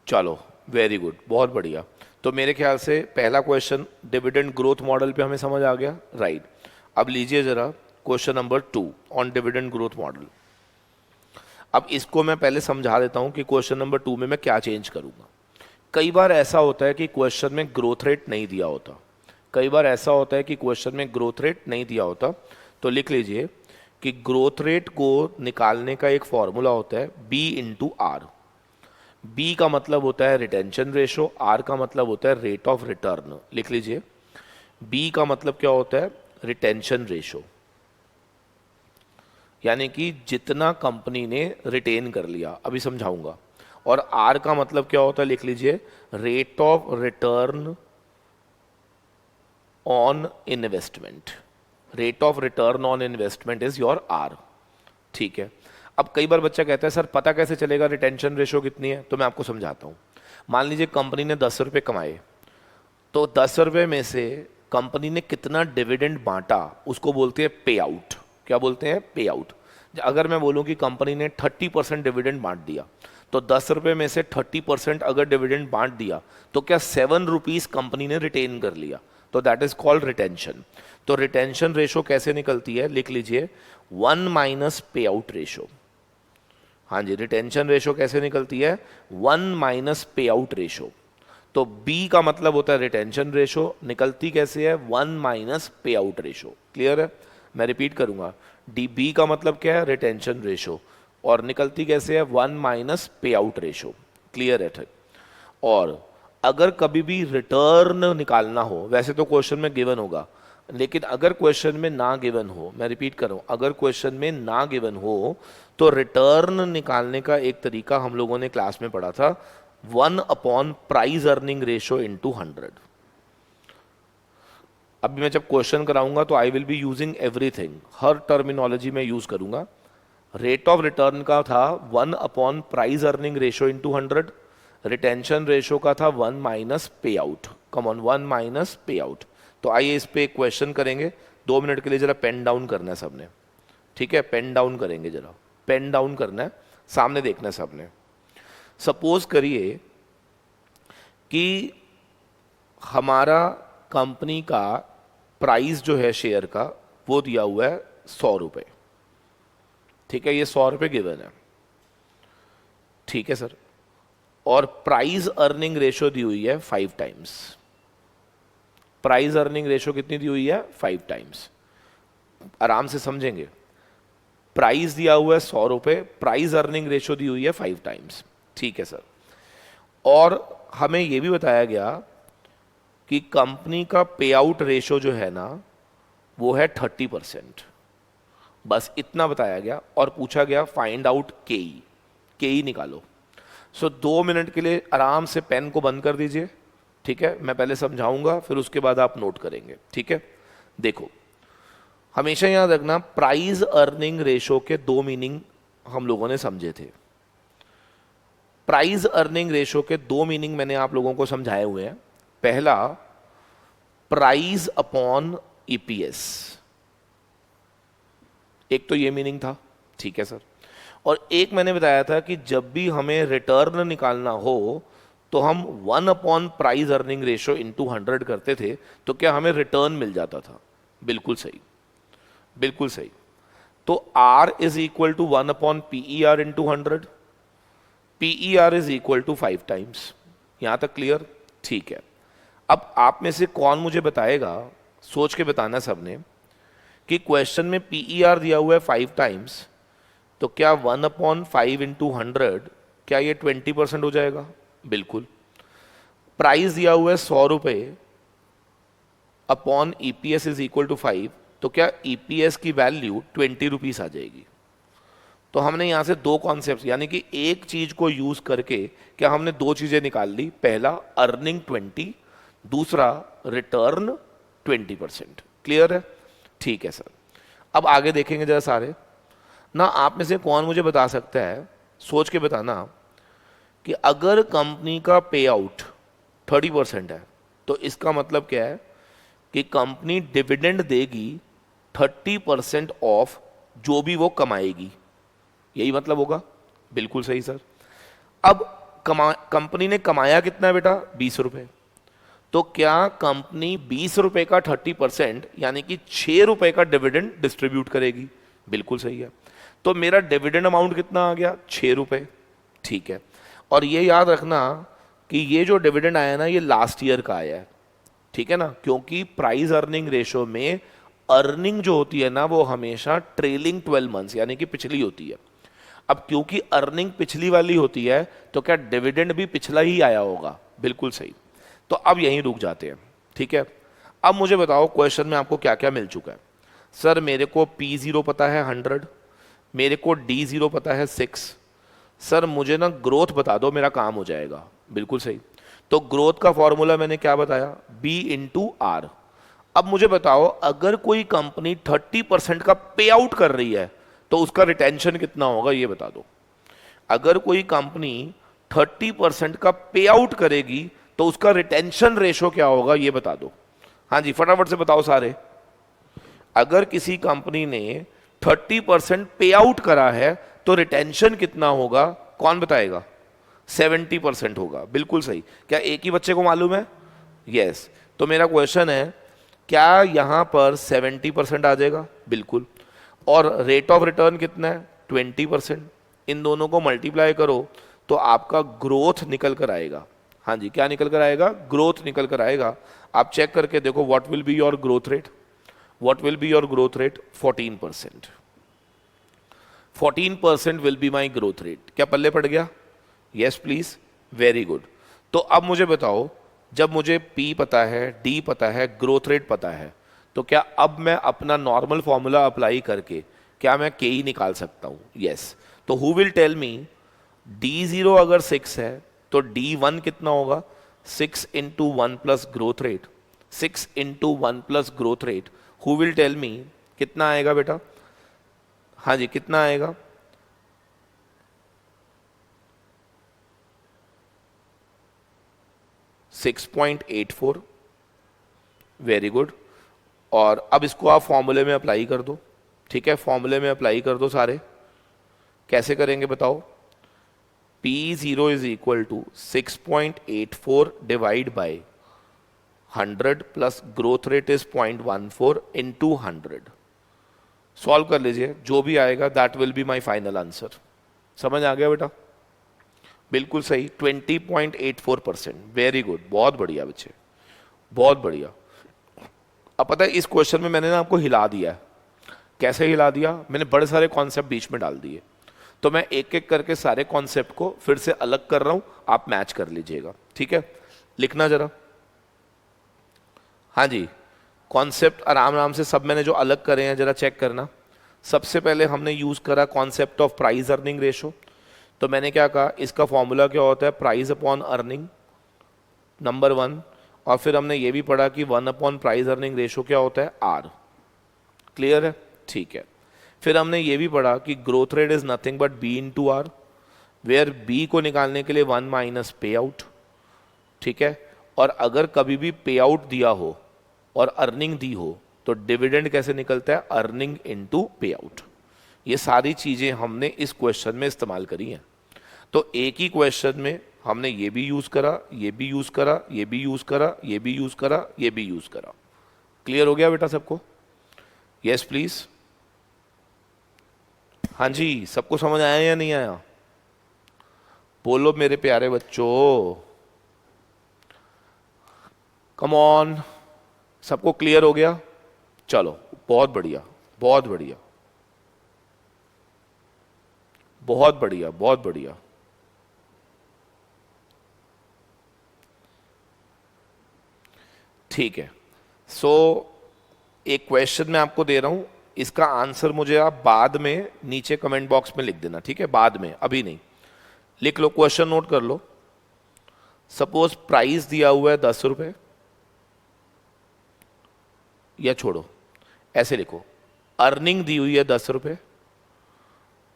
A: चलो वेरी गुड, बहुत बढ़िया। तो मेरे ख्याल से पहला क्वेश्चन डिविडेंड ग्रोथ मॉडल पे हमें समझ आ गया, राइट। अब लीजिए जरा question number 2 on dividend growth model. अब इसको मैं पहले समझा देता हूं कि क्वेश्चन नंबर 2 में मैं क्या चेंज करूंगा। कई बार ऐसा होता है कि क्वेश्चन में ग्रोथ रेट नहीं दिया होता, कई बार ऐसा होता है कि क्वेश्चन में ग्रोथ रेट नहीं दिया होता। तो लिख लीजिए कि ग्रोथ रेट को निकालने का एक फॉर्मूला होता है बी इंटू आर। बी का मतलब होता है रिटेंशन रेशो, आर का मतलब होता है रेट ऑफ रिटर्न। लिख लीजिए, बी का मतलब क्या होता है? रिटेंशन रेशो, यानी कि जितना कंपनी ने रिटेन कर लिया, अभी समझाऊंगा। और आर का मतलब क्या होता है? लिख लीजिए, rate of return on investment. Rate of return on investment is your R, ठीक है। अब कई बार बच्चा कहता है सर पता कैसे चलेगा रिटेंशन रेशो कितनी है? तो मैं आपको समझाता हूँ। मान लीजिए कंपनी ने 10 रुपये कमाए, तो 10 रुपये में से कंपनी ने कितना डिविडेंड बांटा उसको बोलते हैं पे आउट। क्या बोलते हैं? पे आउट। अगर मैं बोलूँ कि कंपनी ने 30% डिविडेंड बांट दिया, तो 10 रुपये में से 30% अगर डिविडेंड बांट दिया तो क्या 7 रुपीज़ कंपनी ने रिटेन कर लिया, तो दैट इज कॉल्ड रिटेंशन। तो रिटेंशन रेशो कैसे निकलती है? लिख लीजिए 1 माइनस पे आउट रेशो। हाँ जी, रिटेंशन रेशो कैसे निकलती है? 1 माइनस पे आउट रेशो। तो B का मतलब होता है रिटेंशन रेशो, निकलती कैसे है? 1 माइनस पे आउट रेशो। क्लियर है? मैं रिपीट करूंगा, बी का मतलब क्या है? रिटेंशन रेशो, और निकलती कैसे है? 1 माइनस पे आउट रेशो। क्लियर है? ठीक। और अगर कभी भी रिटर्न निकालना हो, वैसे तो क्वेश्चन में गिवन होगा, लेकिन अगर क्वेश्चन में ना गिवन हो, मैं रिपीट कर रहा हूं, अगर क्वेश्चन में ना गिवन हो तो रिटर्न निकालने का एक तरीका हम लोगों ने क्लास में पढ़ा था, 1 upon price earning ratio into 100। अभी मैं जब क्वेश्चन कराऊंगा तो I will be using everything, her terminology में यूज करूंगा। रेट ऑफ रिटर्न का था 1 upon price earning ratio into 100, retention ratio का था 1 माइनस पे आउट। कम ऑन, 1 माइनस पे आउट। तो आइए इस पे क्वेश्चन करेंगे। 2 मिनट के लिए जरा पेन डाउन करना है सबने, ठीक है? पेन डाउन करेंगे, जरा पेन डाउन करना है, सामने देखना है सबने। सपोज करिए कि हमारा कंपनी का प्राइस जो है शेयर का वो दिया हुआ है 100 रुपये, ठीक है? ये 100 रुपये गिवन है, ठीक है सर। और प्राइस अर्निंग रेशो दी हुई है 5 टाइम्स। प्राइस अर्निंग रेशो कितनी दी हुई है? 5 टाइम्स। आराम से समझेंगे, प्राइस दिया हुआ है 100 रुपये, प्राइस अर्निंग रेशो दी हुई है 5 टाइम्स, ठीक है सर। और हमें यह भी बताया गया कि कंपनी का पे आउट रेशो जो है ना वो है 30%। बस इतना बताया गया और पूछा गया फाइंड आउट केई, केई निकालो। सो 2 मिनट के लिए आराम से पेन को बंद कर दीजिए, ठीक है? मैं पहले समझाऊंगा, फिर उसके बाद आप नोट करेंगे, ठीक है? देखो, हमेशा याद रखना, प्राइस अर्निंग रेशो के 2 मीनिंग हम लोगों ने समझे थे। प्राइस अर्निंग रेशो के 2 मीनिंग मैंने आप लोगों को समझाए हुए हैं। पहला, प्राइस अपॉन ईपीएस, एक तो ये मीनिंग था, ठीक है सर। और एक मैंने बताया था कि जब भी हमें रिटर्न निकालना हो तो हम 1 upon price earning ratio into 100 करते थे, तो क्या हमें रिटर्न मिल जाता था? बिल्कुल सही, बिल्कुल सही। तो R is equal to 1 upon PE R into 100, PE R is equal to 5 times. यहां तक क्लियर? ठीक है। अब आप में से कौन मुझे बताएगा, सोच के बताना सबने, कि क्वेश्चन में पीई आर दिया हुआ है 5 टाइम्स, तो क्या 1 अपॉन 5 इंटू 100, क्या ये 20% हो जाएगा? बिल्कुल। प्राइस दिया हुआ है 100 रुपये upon EPS is equal to 5, तो क्या ईपीएस की वैल्यू 20 रुपीस आ जाएगी? तो हमने यहां से 2 कॉन्सेप्ट, यानी कि एक चीज को यूज करके क्या हमने 2 चीजें निकाल ली। पहला अर्निंग 20, दूसरा रिटर्न 20%। क्लियर है? ठीक है सर। अब आगे देखेंगे जरा सारे ना। आप में से कौन मुझे बता सकता है सोच के बताना कि अगर कंपनी का पे आउट 30% है तो इसका मतलब क्या है कि कंपनी डिविडेंड देगी 30% ऑफ जो भी वो कमाएगी, यही मतलब होगा। बिल्कुल सही सर। अब कंपनी ने कमाया कितना है बेटा, 20 रुपए। तो क्या कंपनी 20 रुपए का 30% यानी कि 6 रुपए का डिविडेंड डिस्ट्रीब्यूट करेगी? बिल्कुल सही है। तो मेरा डिविडेंड अमाउंट कितना आ गया, 6 रुपए। ठीक है, और ये याद रखना कि ये जो डिविडेंड आया ना ये लास्ट ईयर का आया है, ठीक है ना, क्योंकि प्राइस अर्निंग रेशो में अर्निंग जो होती है ना वो हमेशा ट्रेलिंग 12 मंथ्स यानी कि पिछली होती है। अब क्योंकि अर्निंग पिछली वाली होती है तो क्या डिविडेंड भी पिछला ही आया होगा? बिल्कुल सही। तो अब यहीं रुक जाते हैं, ठीक है। अब मुझे बताओ क्वेश्चन में आपको क्या क्या मिल चुका है। सर मेरे को P0 पता है 100, मेरे को D0 पता है 6। सर मुझे ना ग्रोथ बता दो, मेरा काम हो जाएगा। बिल्कुल सही। तो ग्रोथ का फॉर्मूला मैंने क्या बताया, B/R। अब मुझे बताओ अगर कोई कंपनी 30% का पे आउट कर रही है तो उसका रिटेंशन कितना होगा, ये बता दो। अगर कोई कंपनी 30% का पे आउट करेगी तो उसका रिटेंशन रेशो क्या होगा, ये बता दो। हाँ जी फटाफट से बताओ सारे। अगर किसी कंपनी ने 30% पे आउट करा है तो रिटेंशन कितना होगा, कौन बताएगा? 70% होगा। बिल्कुल सही। क्या एक ही बच्चे को मालूम है? यस। तो मेरा क्वेश्चन है क्या यहां पर 70% आ जाएगा? बिल्कुल। और रेट ऑफ रिटर्न कितना है? 20%। इन दोनों को मल्टीप्लाई करो तो आपका ग्रोथ निकल कर आएगा। हाँ जी क्या निकल कर आएगा? ग्रोथ निकल कर आएगा। आप चेक करके देखो what will be your growth rate. What will be your growth rate? 14%। 14% will be my growth rate. क्या पल्ले पड़ गया? Yes please, very good. तो अब मुझे बताओ जब मुझे P पता है, D पता है, ग्रोथ रेट पता है, तो क्या अब मैं अपना नॉर्मल फॉर्मूला अप्लाई करके क्या मैं के निकाल सकता हूं? यस। तो who will tell me D0 अगर 6 है तो D1 कितना होगा? 6 into 1 plus growth rate. 6 into 1 plus growth rate. Who will tell me कितना आएगा बेटा? हाँ जी कितना आएगा? 6.84। Very good. और अब इसको आप फॉर्मूले में अप्लाई कर दो। ठीक है, फॉर्मूले में अप्लाई कर दो सारे। कैसे करेंगे बताओ? P0 is equal to 6.84 divide by 100 plus growth rate is 0.14 into 100। Solve कर लीजिए, जो भी आएगा that will be my final answer. समझ आ गया बेटा? बिल्कुल सही, 20.84%। वेरी गुड, बहुत बढ़िया बच्चे, बहुत बढ़िया। अब पता है इस क्वेश्चन में मैंने ना आपको हिला दिया है। कैसे हिला दिया? मैंने बड़े सारे कॉन्सेप्ट बीच में डाल दिए। तो मैं एक एक करके सारे कॉन्सेप्ट को फिर से अलग कर रहा हूं, आप मैच कर लीजिएगा। ठीक है, लिखना जरा। हाँ जी, कॉन्सेप्ट आराम आराम से सब मैंने जो अलग करे हैं जरा चेक करना। सबसे पहले हमने यूज करा concept of price earning ratio. तो मैंने क्या कहा, इसका फॉर्मूला क्या होता है? Price upon earning, number 1। और फिर हमने ये भी पढ़ा कि 1 अपॉन प्राइस अर्निंग रेशो क्या होता है? आर। क्लियर है? ठीक है। फिर हमने ये भी पढ़ा कि growth rate is nothing but B into R, where B को निकालने के लिए 1 माइनस पे आउट। ठीक है, और अगर कभी भी पे आउट दिया हो और अर्निंग दी हो तो डिविडेंड कैसे निकलता है? अर्निंग इनटू पे आउट। ये सारी चीजें हमने इस क्वेश्चन में इस्तेमाल करी हैं। तो एक ही क्वेश्चन में हमने ये भी यूज करा, ये भी यूज करा, ये भी यूज करा, ये भी यूज करा, ये भी यूज करा। क्लियर हो गया बेटा सबको? Yes please. हाँ जी, सबको समझ आया या नहीं आया? बोलो मेरे प्यारे बच्चों, कम ऑन। सबको क्लियर हो गया? चलो बहुत बढ़िया, बहुत बढ़िया, बहुत बढ़िया, बहुत बढ़िया। ठीक है, सो एक क्वेश्चन मैं आपको दे रहा हूं, इसका आंसर मुझे आप बाद में नीचे कमेंट बॉक्स में लिख देना। ठीक है, बाद में, अभी नहीं। लिख लो, क्वेश्चन नोट कर लो। सपोज प्राइस दिया हुआ है 10 रुपए, या छोड़ो ऐसे लिखो, अर्निंग दी हुई है 10 रुपए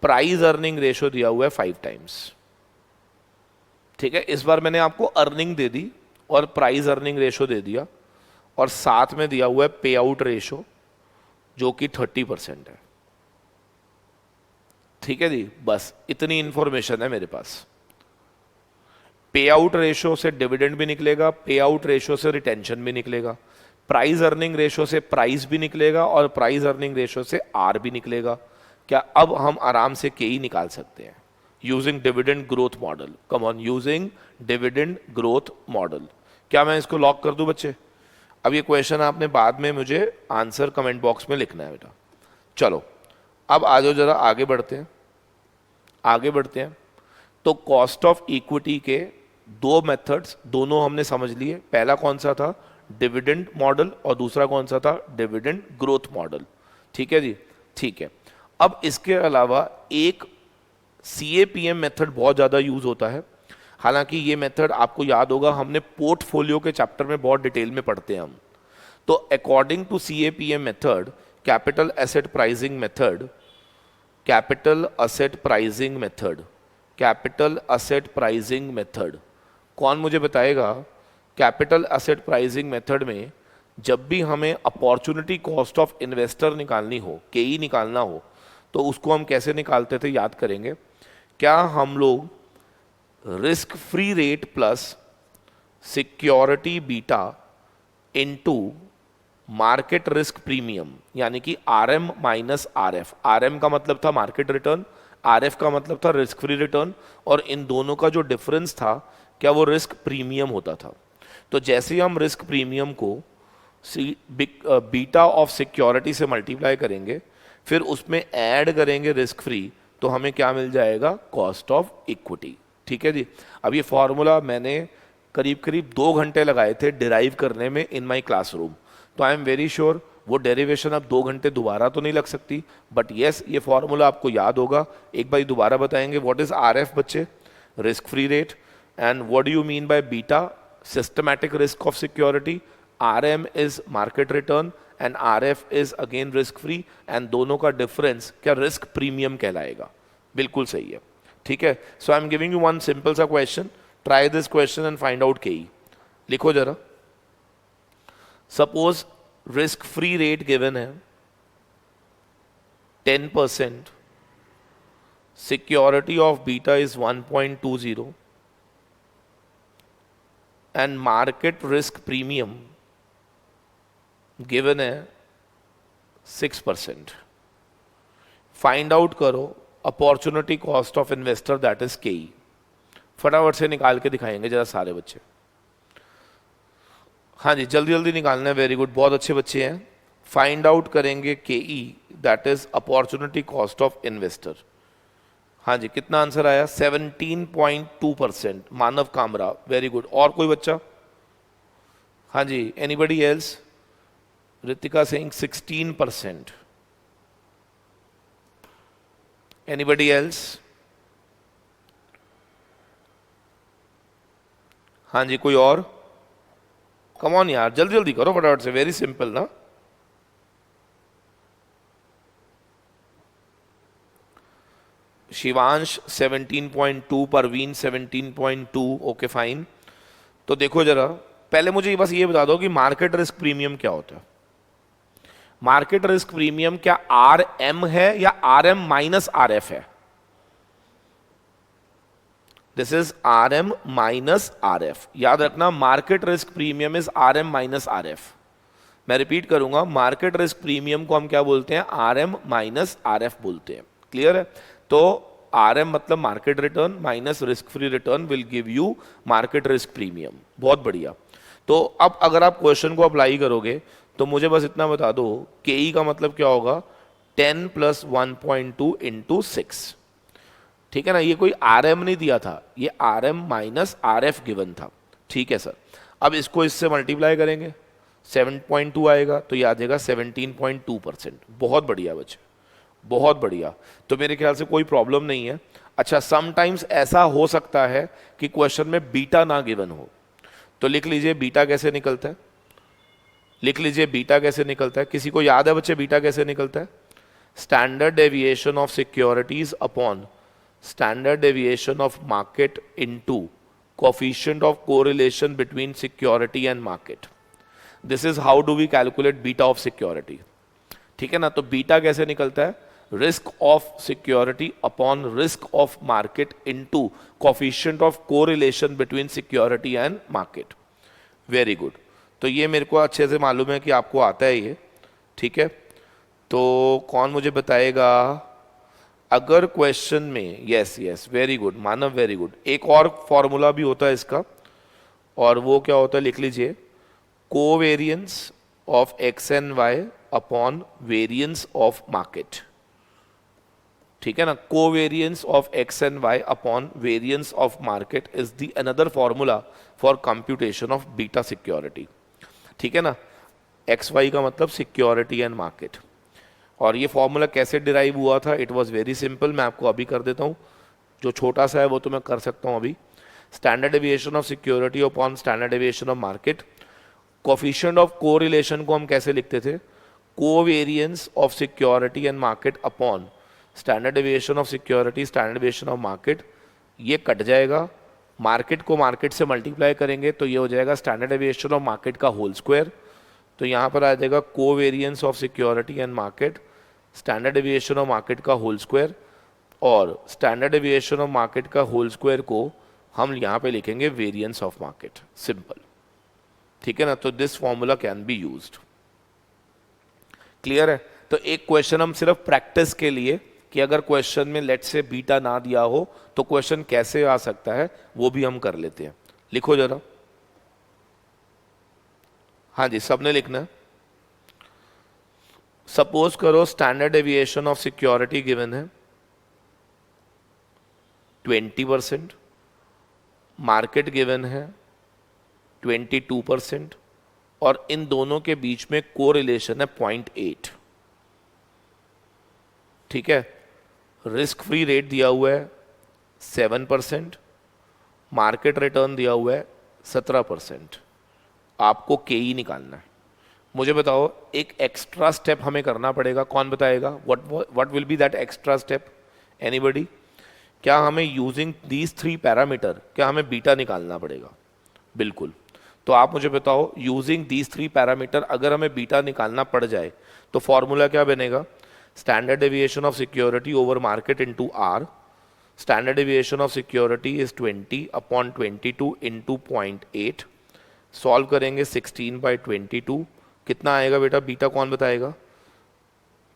A: प्राइस अर्निंग रेशो दिया हुआ है 5 टाइम्स। ठीक है, इस बार मैंने आपको अर्निंग दे दी और प्राइस अर्निंग रेशो दे दिया, और साथ में दिया हुआ है पे आउट रेशो जो कि 30% है। ठीक है जी, बस इतनी इंफॉर्मेशन है मेरे पास। पे आउट रेशो से डिविडेंड भी निकलेगा, पे आउट रेशो से रिटेंशन भी निकलेगा, प्राइस अर्निंग रेशो से प्राइस भी निकलेगा, और प्राइस अर्निंग रेशो से आर भी निकलेगा। क्या अब हम आराम से के ही निकाल सकते हैं using dividend growth model? Come on, using dividend growth model. क्या मैं इसको लॉक कर दूं बच्चे? अब ये क्वेश्चन आपने बाद में मुझे आंसर कमेंट बॉक्स में लिखना है बेटा। चलो अब आ जाओ, जरा आगे बढ़ते हैं, आगे बढ़ते हैं। तो कॉस्ट ऑफ इक्विटी के दो मेथड्स, दोनों हमने समझ लिए। पहला कौन सा था? डिविडेंड मॉडल, और दूसरा कौन सा था? Dividend growth model. ठीक है जी, ठीक है। अब इसके अलावा एक CAPM मेथड बहुत ज़्यादा यूज होता है। हालांकि ये मेथड आपको याद होगा, हमने पोर्टफोलियो के चैप्टर में बहुत डिटेल में पढ़ते हैं हम। तो according to CAPM method, capital asset pricing method, capital asset pricing method, capital asset pricing method, कौन मुझे बताएगा? कैपिटल एसेट प्राइसिंग मेथड में जब भी हमें अपॉर्चुनिटी कॉस्ट ऑफ इन्वेस्टर निकालनी हो, KE निकालना हो, तो उसको हम कैसे निकालते थे, याद करेंगे क्या? हम लोग risk free rate plus security beta into market risk premium, यानी कि RM माइनस RF। RM का मतलब था मार्केट रिटर्न, RF का मतलब था रिस्क फ्री रिटर्न, और इन दोनों का जो डिफरेंस था, क्या वो रिस्क प्रीमियम होता था। तो जैसे ही हम रिस्क प्रीमियम को बीटा ऑफ सिक्योरिटी से मल्टीप्लाई करेंगे, फिर उसमें ऐड करेंगे रिस्क फ्री, तो हमें क्या मिल जाएगा? Cost of equity. ठीक है जी। अब ये फॉर्मूला मैंने करीब करीब 2 घंटे लगाए थे डिराइव करने में इन माई क्लासरूम। तो आई एम वेरी श्योर वो डेरिवेशन अब 2 घंटे दोबारा तो नहीं लग सकती, बट येस ये फॉर्मूला आपको याद होगा। एक बार दोबारा बताएंगे, व्हाट इज RF बच्चे? Risk free rate. And what do you mean by beta? Systematic risk of security. RM is market return and RF is again risk free, and दोनों का डिफरेंस क्या रिस्क प्रीमियम कहलाएगा। बिल्कुल सही है। ठीक है, so I am giving you one simple सा question, try this question and find out KE। लिखो जरा, suppose risk free rate given है 10%, security of beta is 1.20, and market risk premium given है 6%। फाइंड आउट करो opportunity cost of investor, that is KE। फटाफट से निकाल के दिखाएंगे जरा सारे बच्चे। हाँ जी, जल्दी जल्दी निकालना है। वेरी गुड, बहुत अच्छे बच्चे हैं। फाइंड आउट करेंगे KE, that is opportunity cost of investor. हाँ जी, कितना आंसर आया? 17.2%। Manav Kamra, very good. और कोई बच्चा? हाँ जी, anybody else? Ritika Singh 16%। Anybody else? हाँ जी, कोई और? कम ऑन यार, जल्दी जल्दी करो फटाफट से, वेरी सिंपल ना। शिवांश 17.2, परवीन 17.2। Okay fine. तो देखो जरा, पहले मुझे बस ये बता दो कि मार्केट रिस्क प्रीमियम क्या होता है। मार्केट रिस्क प्रीमियम क्या RM है या RM माइनस RF है? This is RM minus RF। याद रखना, market risk premium is RM minus RF। मैं रिपीट करूंगा, मार्केट रिस्क प्रीमियम को हम क्या बोलते हैं? RM माइनस RF बोलते हैं। क्लियर है? तो RM मतलब market return minus risk free return will give you market risk premium. बहुत बढ़िया। तो अब अगर आप क्वेश्चन को अप्लाई करोगे तो मुझे बस इतना बता दो, KE का मतलब क्या होगा? 10 + 1.2 × 6। ठीक है ना, ये कोई RM नहीं दिया था, ये RM माइनस RF गिवन था। ठीक है सर। अब इसको इससे मल्टीप्लाई करेंगे, 7.2 आएगा, तो ये आ जाएगा 17.2%। बहुत बढ़िया बच्चे, बहुत बढ़िया। तो मेरे ख्याल से कोई प्रॉब्लम नहीं है। अच्छा, समटाइम्स ऐसा हो सकता है कि क्वेश्चन में बीटा ना गिवन हो, तो लिख लीजिए बीटा कैसे निकलता है। लिख लीजिए बीटा कैसे निकलता है। किसी को याद है बच्चे बीटा कैसे निकलता है? standard deviation of securities upon standard deviation of market into coefficient of correlation between security and market. This is how do we calculate beta of security. ठीक है ना, तो बीटा कैसे निकलता है, risk of security upon risk of market into coefficient of correlation between security and market. Very good. तो ये मेरे को अच्छे से मालूम है कि आपको आता है ये. ठीक है, तो कौन मुझे बताएगा अगर क्वेश्चन में, यस यस वेरी गुड मानव, वेरी गुड. एक और फॉर्मूला भी होता है इसका, और वो क्या होता है, लिख लीजिए, covariance of X and Y upon variance of market. ठीक है ना, covariance of X and Y upon variance of market is the another formula for computation of beta security. ठीक है ना, एक्स वाई का मतलब सिक्योरिटी एंड मार्केट. और ये फॉर्मूला कैसे डिराइव हुआ था, इट वाज वेरी सिंपल. मैं आपको अभी कर देता हूँ, जो छोटा सा है वो तो मैं कर सकता हूँ अभी. Standard deviation of security upon standard deviation of market. Coefficient of correlation को हम कैसे लिखते थे, covariance of security and market upon standard deviation of security standard deviation of market. ये कट जाएगा, मार्केट को मार्केट से मल्टीप्लाई करेंगे तो ये हो जाएगा स्टैंडर्ड डेविएशन ऑफ मार्केट का होल स्क्वायर. तो यहाँ पर आ जाएगा covariance of security and market standard deviation of market का होल स्क्वायर, और स्टैंडर्ड डेविएशन ऑफ मार्केट का होल स्क्वायर को हम यहाँ पे लिखेंगे वेरियंस ऑफ मार्केट. सिंपल. ठीक है ना, तो this formula can be used. Clear है. तो एक क्वेश्चन हम सिर्फ प्रैक्टिस के लिए कि अगर क्वेश्चन में लेट से बीटा ना दिया हो तो क्वेश्चन कैसे आ सकता है वो भी हम कर लेते हैं. लिखो जरा. हाँ जी, सबने लिखना है. सपोज करो standard deviation of security given है 20%, मार्केट गिवन है 22%, और इन दोनों के बीच में कोरिलेशन है 0.8. ठीक है, रिस्क फ्री रेट दिया हुआ है 7%, मार्केट रिटर्न दिया हुआ है 17%. आपको केई निकालना है. मुझे बताओ एक एक्स्ट्रा स्टेप हमें करना पड़ेगा, कौन बताएगा, what will B that extra step, anybody. क्या हमें यूजिंग दीज 3 पैरामीटर क्या हमें बीटा निकालना पड़ेगा. बिल्कुल. तो आप मुझे बताओ यूजिंग दीज 3 पैरामीटर अगर हमें बीटा निकालना पड़ जाए तो फॉर्मूला क्या बनेगा, standard deviation of security over market into R. Standard deviation of security is 20 upon 22 into 0.8. Solve करेंगे 16/22. कितना आएगा बेटा, बीटा कौन बताएगा,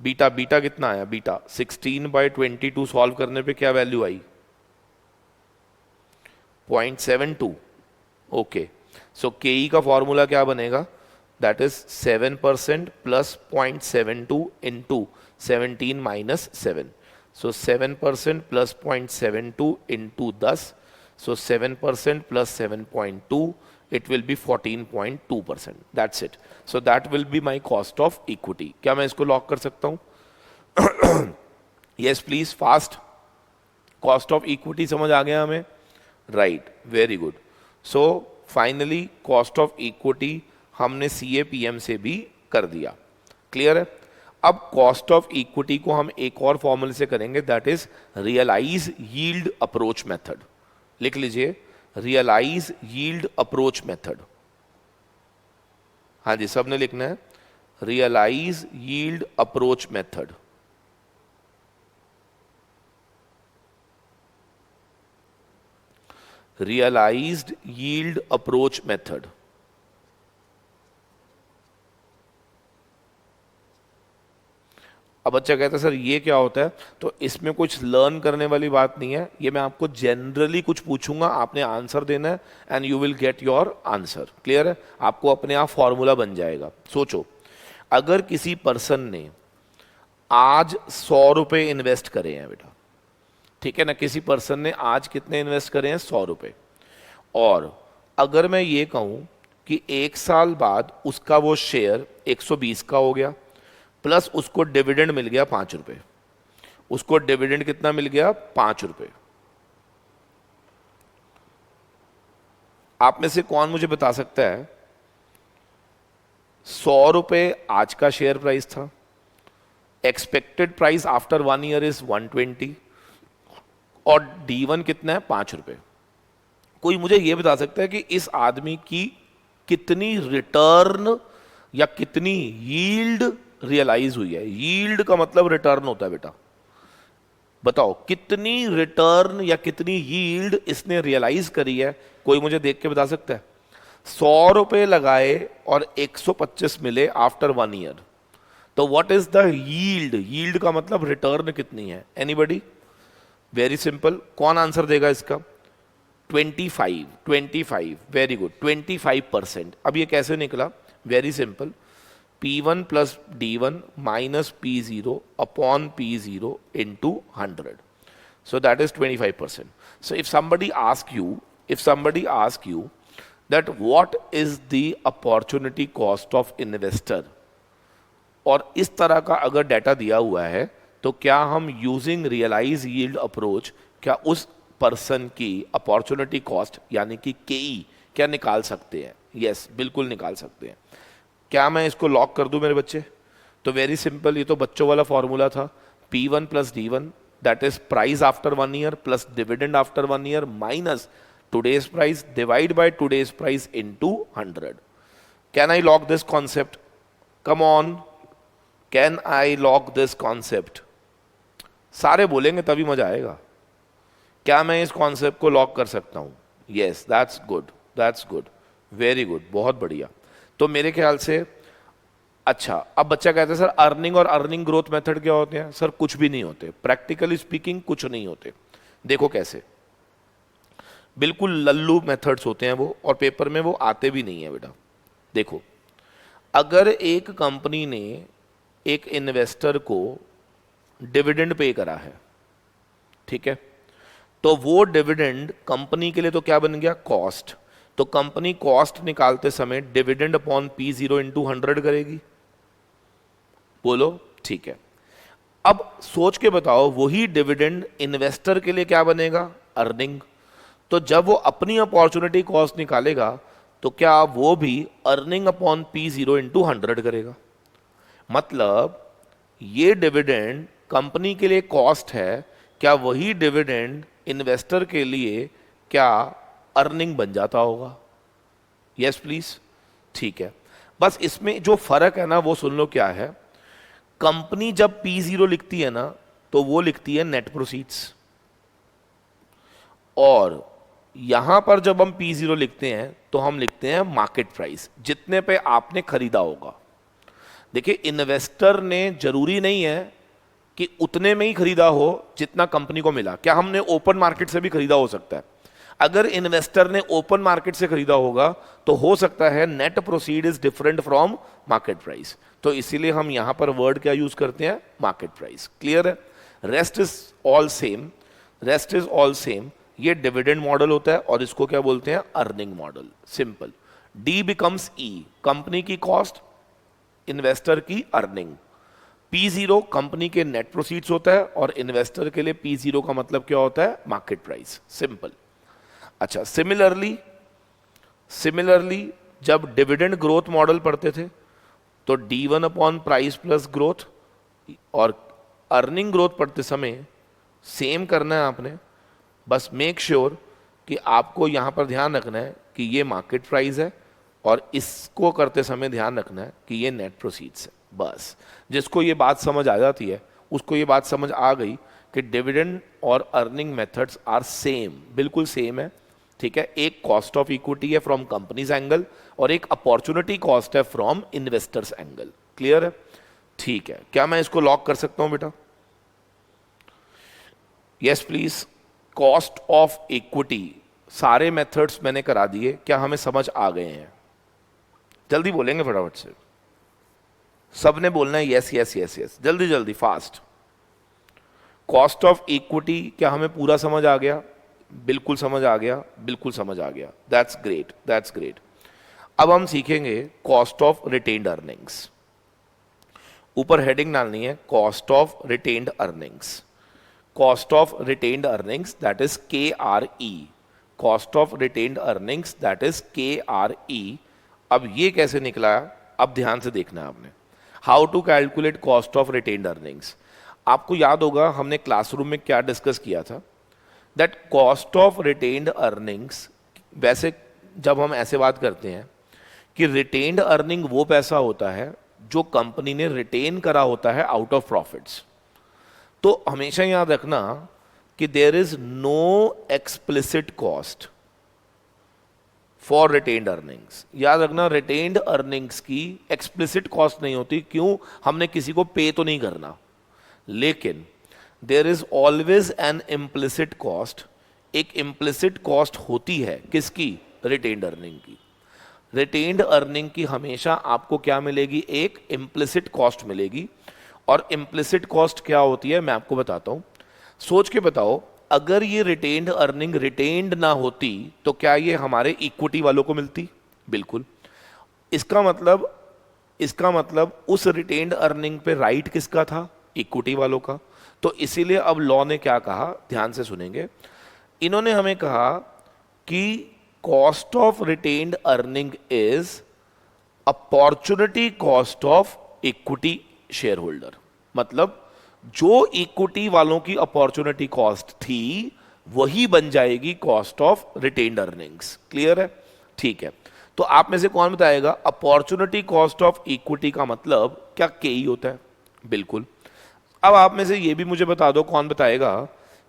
A: बीटा बीटा कितना आया, बीटा 16/22 सॉल्व करने पे क्या वैल्यू आई, 0.72. ओके, सो केई का फॉर्मूला क्या बनेगा, that is 7% plus 0.72 into 17 minus 7. So 7% plus 0.72 into 10, so 7% plus 7.2, it will be 14.2%. That's it. So that will be my cost of equity. क्या मैं इसको लॉक कर सकता हूं? Yes please, fast. Cost of equity समझ आ गया हमें, right? Very good. So finally cost of equity हमने CAPM से भी कर दिया. Clear है. अब cost of equity को हम एक और फॉर्मूले से करेंगे, that is realize yield approach method. लिख लीजिए, रियलाइज यील्ड अप्रोच मेथड. हाँ जी, सबने लिखना है, realize yield approach method. Realized yield approach method. अब बच्चा कहता है सर ये क्या होता है, तो इसमें कुछ लर्न करने वाली बात नहीं है. ये मैं आपको जनरली कुछ पूछूंगा, आपने आंसर देना है and you will get your answer. Clear है, आपको अपने आप फॉर्मूला बन जाएगा. सोचो अगर किसी पर्सन ने आज 100 रुपए इन्वेस्ट करे हैं बेटा, ठीक है ना, किसी पर्सन ने आज कितने इन्वेस्ट करे हैं, 100 रुपए, और अगर मैं ये कहूं कि 1 साल बाद उसका वो शेयर 120 का हो गया, प्लस उसको डिविडेंड मिल गया 5 रुपए. उसको डिविडेंड कितना मिल गया, 5 रुपए. आप में से कौन मुझे बता सकता है 100 रुपए आज का शेयर प्राइस था, expected price after 1 year is 120 और D1 कितना है 5 रुपए। कोई मुझे ये बता सकता है कि इस आदमी की कितनी रिटर्न या कितनी यील्ड रियलाइज हुई है? यील्ड का मतलब रिटर्न होता है बेटा। बताओ कितनी रिटर्न या कितनी यील्ड इसने रियलाइज करी है? कोई मुझे देख के बता सकता है? 100 रुपए लगाए और 125 मिले आफ्टर 1 ईयर, तो what is the yield? Yield का मतलब रिटर्न कितनी है? एनीबडी? वेरी सिंपल, कौन आंसर देगा इसका? 25, वेरी गुड, 25%। अब ये कैसे निकला? Very simple, P1 plus D1 minus P0 upon P0 into 100, so that is 25%. So if somebody ask you that what is the opportunity cost of investor, और इस तरह का अगर डाटा दिया हुआ है तो क्या हम यूजिंग रियलाइज यील्ड अप्रोच क्या उस पर्सन की अपॉर्चुनिटी कॉस्ट यानी कि केई क्या निकाल सकते हैं? यस, बिल्कुल निकाल सकते हैं। क्या मैं इसको लॉक कर दूं मेरे बच्चे? तो वेरी सिंपल, ये तो बच्चों वाला फॉर्मूला था, P1 plus D1 that is price after 1 year plus dividend after 1 year minus today's price divide by today's price into 100। Can I lock this concept? Come on, can I lock this concept? सारे बोलेंगे तभी मजा आएगा। क्या मैं इस concept को lock कर सकता हूं? Yes, that's good, that's good, very good, बहुत बढ़िया। तो मेरे ख्याल से अच्छा, अब बच्चा कहता है सर अर्निंग और अर्निंग ग्रोथ मेथड क्या होते हैं? सर कुछ भी नहीं होते, प्रैक्टिकली स्पीकिंग कुछ नहीं होते। देखो कैसे, बिल्कुल लल्लू मेथड्स होते हैं वो, और पेपर में वो आते भी नहीं है बेटा। देखो, अगर एक कंपनी ने एक इन्वेस्टर को डिविडेंड पे करा है, ठीक है, तो वो डिविडेंड कंपनी के लिए तो क्या बन गया? कॉस्ट। तो कंपनी कॉस्ट निकालते समय डिविडेंड अपॉन P0 इंटू 100 करेगी। बोलो, ठीक है। अब सोच के बताओ, वही डिविडेंड इन्वेस्टर के लिए क्या बनेगा? अर्निंग। तो जब वो अपनी अपॉर्चुनिटी कॉस्ट निकालेगा तो क्या वो भी अर्निंग अपॉन P0 इंटू 100 करेगा? मतलब ये डिविडेंड कंपनी के लिए कॉस्ट है, क्या वही डिविडेंड इन्वेस्टर के लिए क्या अर्निंग बन जाता होगा? यस प्लीज, ठीक है। बस इसमें जो फर्क है ना वो सुन लो क्या है। कंपनी जब P0 लिखती है ना तो वो लिखती है नेट प्रोसीड्स, और यहां पर जब हम P0 लिखते हैं तो हम लिखते हैं मार्केट प्राइस, जितने पे आपने खरीदा होगा। देखिए, इन्वेस्टर ने जरूरी नहीं है कि उतने में ही खरीदा हो जितना कंपनी को मिला। क्या हमने ओपन मार्केट से भी खरीदा हो सकता है? अगर इन्वेस्टर ने ओपन मार्केट से खरीदा होगा तो हो सकता है net proceed is different from market price, तो इसीलिए हम यहां पर वर्ड क्या यूज करते हैं? Market price. क्लियर है? Rest is all same, rest is all same. ये डिविडेंड मॉडल होता है और इसको क्या बोलते हैं? Earning model. Simple, D becomes E, company की कॉस्ट, इन्वेस्टर की अर्निंग। P0 कंपनी के नेट प्रोसीड्स होता है और इन्वेस्टर के लिए P0 का मतलब क्या होता है? Market price. सिंपल। अच्छा, सिमिलरली जब डिविडेंड ग्रोथ मॉडल पढ़ते थे तो D1 upon price plus growth, और अर्निंग ग्रोथ पढ़ते समय सेम करना है आपने। बस मेक श्योर कि आपको यहां पर ध्यान रखना है कि ये मार्केट प्राइस है और इसको करते समय ध्यान रखना है कि ये नेट प्रोसीड्स है। बस जिसको ये बात समझ आ जाती है उसको ये बात समझ आ गई कि डिविडेंड और अर्निंग मेथड्स आर सेम, बिल्कुल सेम है। ठीक है, एक कॉस्ट ऑफ इक्विटी है फ्रॉम कंपनीज एंगल और एक अपॉर्चुनिटी कॉस्ट है फ्रॉम इन्वेस्टर्स एंगल। क्लियर है? ठीक है, क्या मैं इसको लॉक कर सकता हूं बेटा? Yes please. Cost of equity, सारे मेथड्स मैंने करा दिए, क्या हमें समझ आ गए हैं? जल्दी बोलेंगे फटाफट से, सबने बोलना है यस यस यस यस, जल्दी जल्दी फास्ट। कॉस्ट ऑफ इक्विटी क्या हमें पूरा समझ आ गया? बिल्कुल समझ आ गया, बिल्कुल समझ आ गया। That's great, that's great. अब हम सीखेंगे कॉस्ट ऑफ रिटेन्ड अर्निंग्स। ऊपर हेडिंग डालनी है cost of retained earnings. Cost of retained earnings that is KRE। Cost of retained earnings that is KRE। अब ये कैसे निकला? अब ध्यान से देखना है आपने। How to calculate cost of retained earnings. आपको याद होगा हमने क्लासरूम में क्या डिस्कस किया था, that cost of retained earnings, वैसे जब हम ऐसे बात करते हैं कि रिटेन्ड अर्निंग वो पैसा होता है जो कंपनी ने रिटेन करा होता है आउट ऑफ प्रॉफिट्स। तो हमेशा याद रखना कि there is no explicit cost for retained earnings. याद रखना रिटेन्ड अर्निंग्स की एक्सप्लिसिट कॉस्ट नहीं होती, क्यों, हमने किसी को पे तो नहीं करना, लेकिन there is always an implicit cost. एक इम्प्लिसिट कॉस्ट होती है किसकी, रिटेन्ड अर्निंग की। रिटेन्ड अर्निंग की हमेशा आपको क्या मिलेगी, एक इम्प्लिसिट कॉस्ट मिलेगी। और इम्प्लिसिट कॉस्ट क्या होती है मैं आपको बताता हूं, सोच के बताओ, अगर ये रिटेन्ड अर्निंग रिटेन्ड ना होती तो क्या ये हमारे इक्विटी वालों को मिलती, बिल्कुल। इसका मतलब उस रिटेन्ड अर्निंग पे राइट किसका था, इक्विटी वालों का। तो इसीलिए अब लॉ ने क्या कहा, ध्यान से सुनेंगे, इन्होंने हमें कहा कि cost of retained earning is opportunity cost of equity share holder. मतलब जो इक्विटी वालों की अपॉर्चुनिटी कॉस्ट थी वही बन जाएगी cost of retained earnings. Clear है, ठीक है। तो आप में से कौन बताएगा अपॉर्चुनिटी कॉस्ट ऑफ इक्विटी का मतलब क्या केई होता है, बिल्कुल। अब आप में से ये भी मुझे बता दो, कौन बताएगा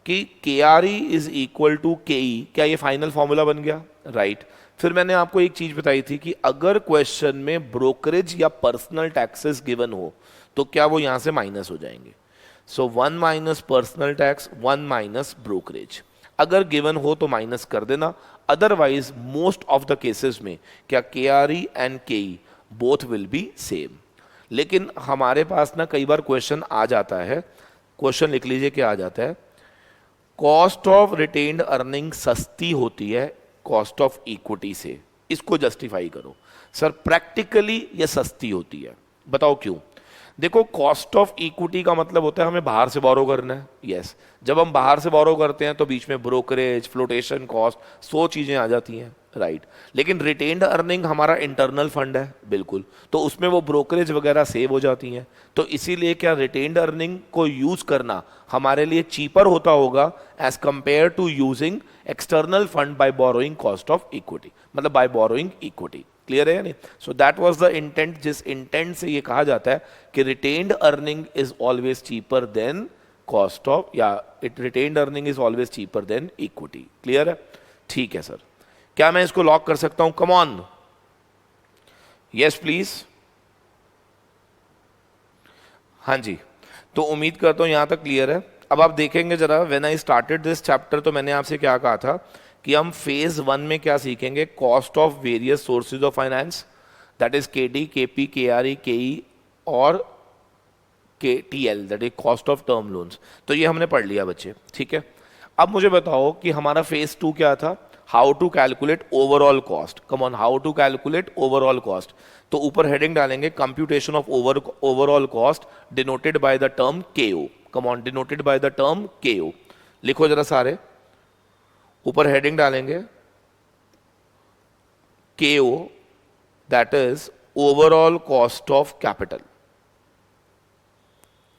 A: कि K R E is equal to K E, क्या ये फाइनल फॉर्मूला बन गया, राइट। फिर मैंने आपको एक चीज बताई थी कि अगर क्वेश्चन में ब्रोकरेज या पर्सनल टैक्सेस गिवन हो तो क्या वो यहां से माइनस हो जाएंगे। सो 1 minus personal tax, 1 minus brokerage, अगर गिवन हो तो माइनस कर देना, otherwise most of the cases में क्या के आर ई एंड के ई बोथ विल बी सेम। लेकिन हमारे पास ना कई बार क्वेश्चन आ जाता है, क्वेश्चन लिख लीजिए क्या आ जाता है, कॉस्ट ऑफ रिटेन्ड अर्निंग सस्ती होती है कॉस्ट ऑफ इक्विटी से, इसको जस्टिफाई करो। सर प्रैक्टिकली ये सस्ती होती है, बताओ क्यों। देखो कॉस्ट ऑफ इक्विटी का मतलब होता है हमें बाहर से बोरो करना है, यस। जब हम बाहर से बोरो करते हैं तो बीच में ब्रोकरेज, फ्लोटेशन कॉस्ट, 100 चीजें आ जाती हैं, राइट। लेकिन रिटेन्ड अर्निंग हमारा इंटरनल फंड है, बिल्कुल, तो उसमें वो ब्रोकरेज वगैरह सेव हो जाती हैं। तो इसीलिए क्या रिटेन्ड अर्निंग को यूज करना हमारे लिए चीपर होता होगा as compare to using external fund by borrowing cost of equity, मतलब बाय बोरोइंग इक्विटी। क्लियर है या नहीं। So that was the intent, जिस इंटेंट से ये कहा जाता है कि retained earning is always cheaper than cost of, या it retained earning is always cheaper than equity. Clear है, ठीक है सर। क्या मैं इसको लॉक कर सकता हूं, कम ऑन, यस प्लीज। हाँ जी, तो उम्मीद करता हूं यहां तक क्लियर है। अब आप देखेंगे जरा, when I started this chapter तो मैंने आपसे क्या कहा था कि हम फेज 1 में क्या सीखेंगे, cost of various sources of finance, that is KD, KP, KRE, KE और K TL, that is cost of term loans. तो ये हमने पढ़ लिया बच्चे, ठीक है। अब मुझे बताओ कि हमारा फेज 2 क्या था, how to calculate overall cost. Come on, how to calculate overall cost. तो ऊपर हेडिंग डालेंगे computation of overall cost denoted by the term KO. Come on, denoted by the term KO, लिखो जरा सारे, ऊपर हेडिंग डालेंगे KO, that is overall cost of capital,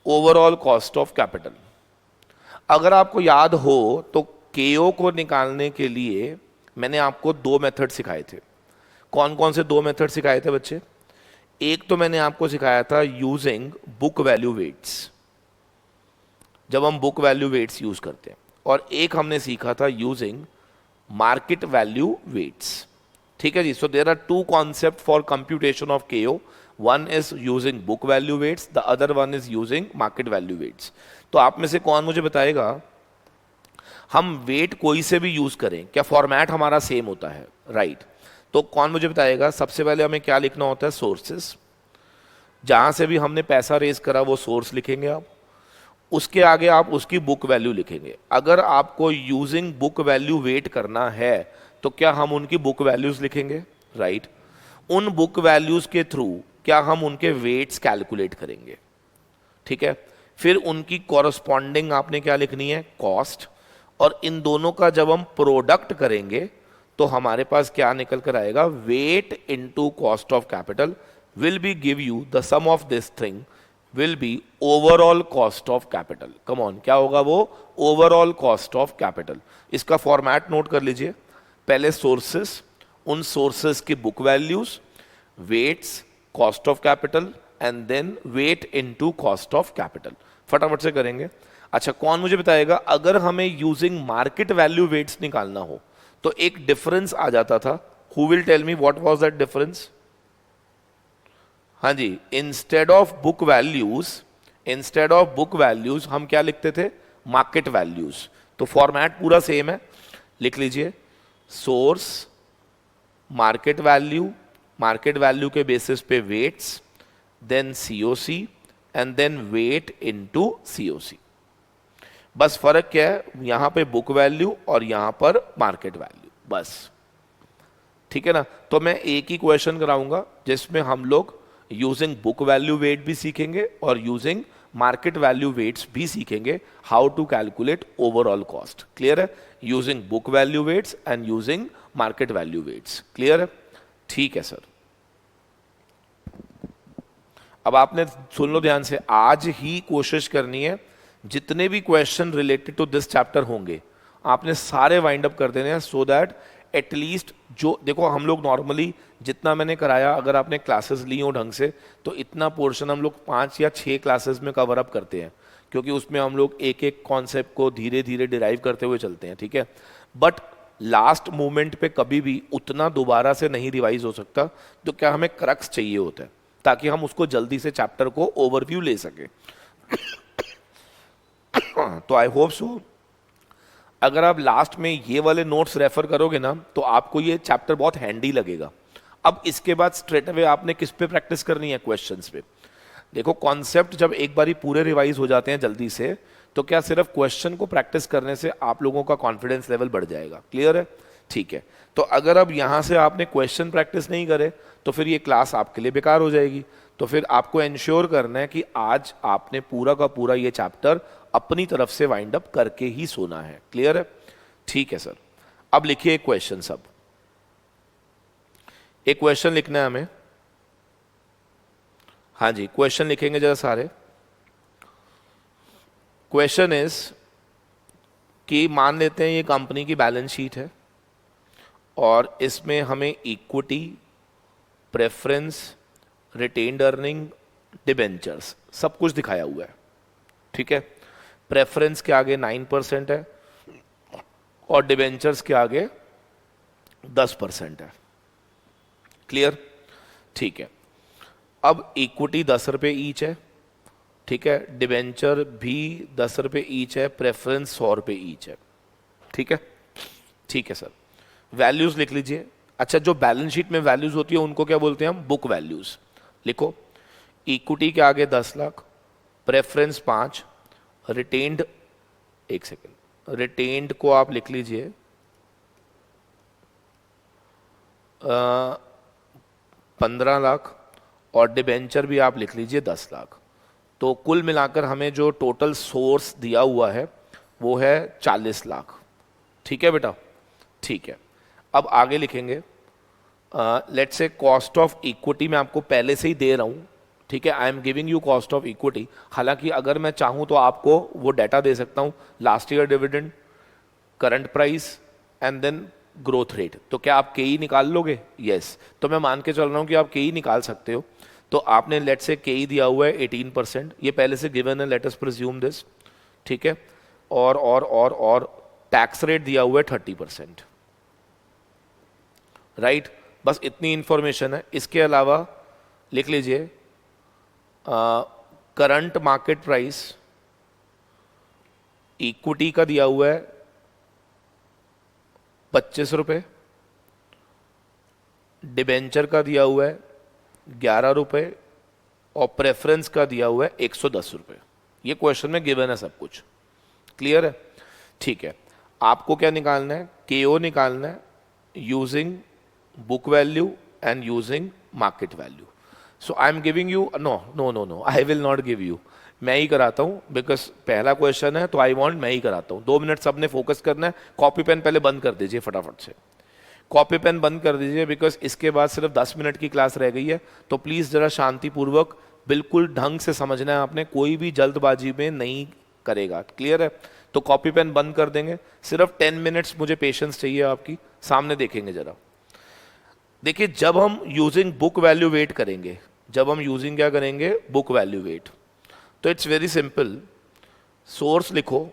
A: overall cost of capital. अगर आपको याद हो तो केओ को निकालने के लिए मैंने आपको 2 मेथड सिखाए थे। कौन कौन से 2 मेथड सिखाए थे बच्चे, एक तो मैंने आपको सिखाया था यूजिंग बुक वैल्यू वेट्स, जब हम बुक वैल्यू वेट्स यूज करते हैं, और एक हमने सीखा था यूजिंग मार्केट वैल्यू वेट्स। ठीक है जी। So there are 2 concept for computation of KO, one is using book value weights, the other one is using market value weights. तो आप में से कौन मुझे बताएगा, हम वेट कोई से भी यूज करें क्या फॉर्मेट हमारा सेम होता है, राइट। तो कौन मुझे बताएगा, सबसे पहले हमें क्या लिखना होता है, सोर्सेस, जहां से भी हमने पैसा रेज करा वो सोर्स लिखेंगे आप, उसके आगे आप उसकी बुक वैल्यू लिखेंगे। अगर आपको यूजिंग बुक वैल्यू वेट करना है तो क्या हम उनकी बुक वैल्यूज लिखेंगे, राइट। उन बुक वैल्यूज के थ्रू क्या हम उनके वेट्स कैलकुलेट करेंगे, ठीक है। फिर उनकी कॉरस्पॉन्डिंग आपने क्या लिखनी है, कॉस्ट, और इन दोनों का जब हम प्रोडक्ट करेंगे तो हमारे पास क्या निकल कर आएगा, wait into cost of capital, will be give you the sum of this thing will be overall cost of capital. Come on, क्या होगा वो? overall cost of capital. इसका फॉर्मेट नोट कर लीजिए. पहले सोर्सेस, उन सोर्सेस की book values, weights, cost of capital and then weight into cost of capital. फटाफट से करेंगे. अच्छा, कौन मुझे बताएगा अगर हमें यूजिंग मार्केट वैल्यू वेट्स निकालना हो तो एक डिफरेंस आ जाता था. Who will tell me what was that difference? हाँ जी, इंस्टेड ऑफ बुक वैल्यूज हम क्या लिखते थे? Market values. तो फॉर्मेट पूरा सेम है, लिख लीजिए. सोर्स, मार्केट वैल्यू के बेसिस पे weights, then COC and then weight into COC. बस फर्क क्या है? यहां पे बुक वैल्यू और यहां पर मार्केट वैल्यू, बस. ठीक है ना? तो मैं एक ही क्वेश्चन कराऊंगा जिसमें हम लोग यूजिंग बुक वैल्यू वेट भी सीखेंगे और यूजिंग मार्केट वैल्यू वेट्स भी सीखेंगे. How to calculate overall cost. Clear है? Using book value weights and using market value weights. Clear है? ठीक है सर. अब आपने सुन लो ध्यान से, आज ही कोशिश करनी है जितने भी question related to this chapter होंगे आपने सारे वाइंड अप कर देने हैं, सो दैट एटलीस्ट जो देखो हम लोग नॉर्मली जितना मैंने कराया, अगर आपने क्लासेस ली हो ढंग से तो इतना पोर्शन हम लोग 5 या 6 क्लासेस में कवर अप करते हैं, क्योंकि उसमें हम लोग एक एक कॉन्सेप्ट को धीरे धीरे डिराइव करते हुए चलते हैं. ठीक है? बट लास्ट मोमेंट पे कभी भी उतना दोबारा से नहीं रिवाइज हो सकता. तो क्या हमें क्रक्स चाहिए होता है ताकि हम उसको जल्दी से चैप्टर को ओवरव्यू ले सके. तो आई होप सो अगर आप लास्ट में ये वाले नोट्स रेफर करोगे ना तो आपको ये चैप्टर बहुत हैंडी लगेगा. अब इसके बाद स्ट्रेट अवे आपने किस पे प्रैक्टिस करनी है? क्वेश्चंस पे. देखो, कॉन्सेप्ट जब एक बारी पूरे रिवाइज हो जाते हैं जल्दी से, तो क्या सिर्फ क्वेश्चन को प्रैक्टिस करने से आप लोगों का कॉन्फिडेंस लेवल बढ़ जाएगा. क्लियर है? ठीक है. तो अगर अब यहां से आपने क्वेश्चन प्रैक्टिस नहीं करे तो फिर ये क्लास आपके लिए बेकार हो जाएगी. तो फिर आपको इंश्योर करना है कि आज आपने पूरा का पूरा ये चैप्टर अपनी तरफ से वाइंड अप करके ही सोना है. क्लियर है? ठीक है सर. अब लिखिए एक क्वेश्चन. सब एक क्वेश्चन लिखना है हमें. हाँ जी, क्वेश्चन लिखेंगे जरा सारे. क्वेश्चन इज कि मान लेते हैं ये कंपनी की बैलेंस शीट है और इसमें हमें equity, preference, retained earning, debentures सब कुछ दिखाया हुआ है. ठीक है? प्रेफरेंस के आगे 9% है और डिबेंचर्स के आगे 10% है. क्लियर? ठीक है. अब इक्विटी 10 रुपये ईच है. ठीक है? डिबेंचर भी 10 रुपये ईच है. प्रेफरेंस 100 रुपये ईच है. ठीक है? ठीक है सर. वैल्यूज लिख लीजिए. अच्छा, जो बैलेंस शीट में वैल्यूज होती है उनको क्या बोलते हैं हम? Book values. लिखो. इक्विटी के आगे 10 लाख, प्रेफरेंस 5, रिटेन्ड, एक सेकेंड, रिटेन्ड को आप लिख लीजिए 15 लाख और डिबेंचर भी आप लिख लीजिए 10 लाख. तो कुल मिलाकर हमें जो टोटल सोर्स दिया हुआ है वो है 40 लाख. ठीक है बेटा? ठीक है. अब आगे लिखेंगे. Let's say cost of equity मैं आपको पहले से ही दे रहा हूँ. ठीक है? आई am giving you cost of equity. हालांकि अगर मैं चाहूँ तो आपको वो डाटा दे सकता हूँ, last year dividend, current price and then growth rate. तो क्या आप केई निकाल लोगे? यस. तो मैं मान के चल रहा हूँ कि आप केई निकाल सकते हो. तो आपने लेट से केई दिया हुआ है 18%, ये पहले से गिवन है, लेट अस प्रिज्यूम दिस. ठीक है? और टैक्स रेट दिया हुआ है 30%. राइट? बस इतनी इंफॉर्मेशन है. इसके अलावा लिख लीजिए करंट मार्केट प्राइस इक्विटी का दिया हुआ है 25 रुपये, डिबेंचर का दिया हुआ है 11 रुपये और प्रेफरेंस का दिया हुआ है 110 रुपये. ये क्वेश्चन में गिवन है सब कुछ. क्लियर है? ठीक है. आपको क्या निकालना है? केओ निकालना है using book value and using market value. So I am giving you, no, I will not give you. मैं ही कराता हूँ बिकॉज पहला क्वेश्चन है तो आई वांट मैं ही कराता हूँ. 2 मिनट सबने फोकस करना है. कॉपी पेन पहले बंद कर दीजिए फटाफट से. कॉपी पेन बंद कर दीजिए, बिकॉज इसके बाद सिर्फ 10 मिनट की क्लास रह गई है, तो प्लीज़ ज़रा शांतिपूर्वक बिल्कुल ढंग से समझना है आपने, कोई भी जल्दबाजी में नहीं करेगा। क्लियर है? तो कॉपी पेन बंद कर देंगे, सिर्फ 10 मिनट्स मुझे पेशेंस चाहिए आपकी। सामने देखेंगे जरा, देखिए जब हम यूजिंग बुक वैल्यू वेट करेंगे, जब हम यूजिंग क्या करेंगे, बुक वैल्यू वेट, तो इट्स वेरी सिंपल। सोर्स लिखो,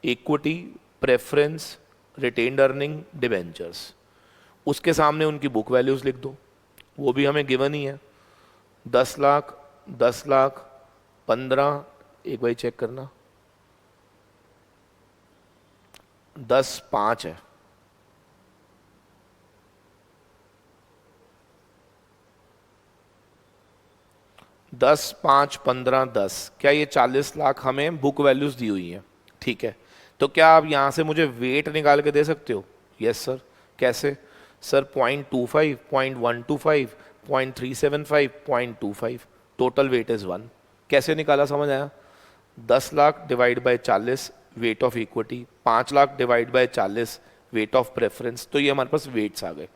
A: equity, preference, retained earning, debentures, उसके सामने उनकी बुक वैल्यूज लिख दो, वो भी हमें गिवन ही है, 10 लाख, 10 लाख, 15, एक बार चेक करना, 10, 5 है, 10, 5, 15, 10, क्या ये 40 लाख हमें बुक वैल्यूज दी हुई हैं? ठीक है, तो क्या आप यहां से मुझे वेट निकाल के दे सकते हो? Yes sir. कैसे सर? 0.25, 0.125, 0.375, 0.25, total weight is 1। कैसे निकाला, समझ आया? 10 lakh divide by 40 weight of equity, 5 lakh divide by 40 weight of preference, तो ये हमारे पास वेट्स आ गए।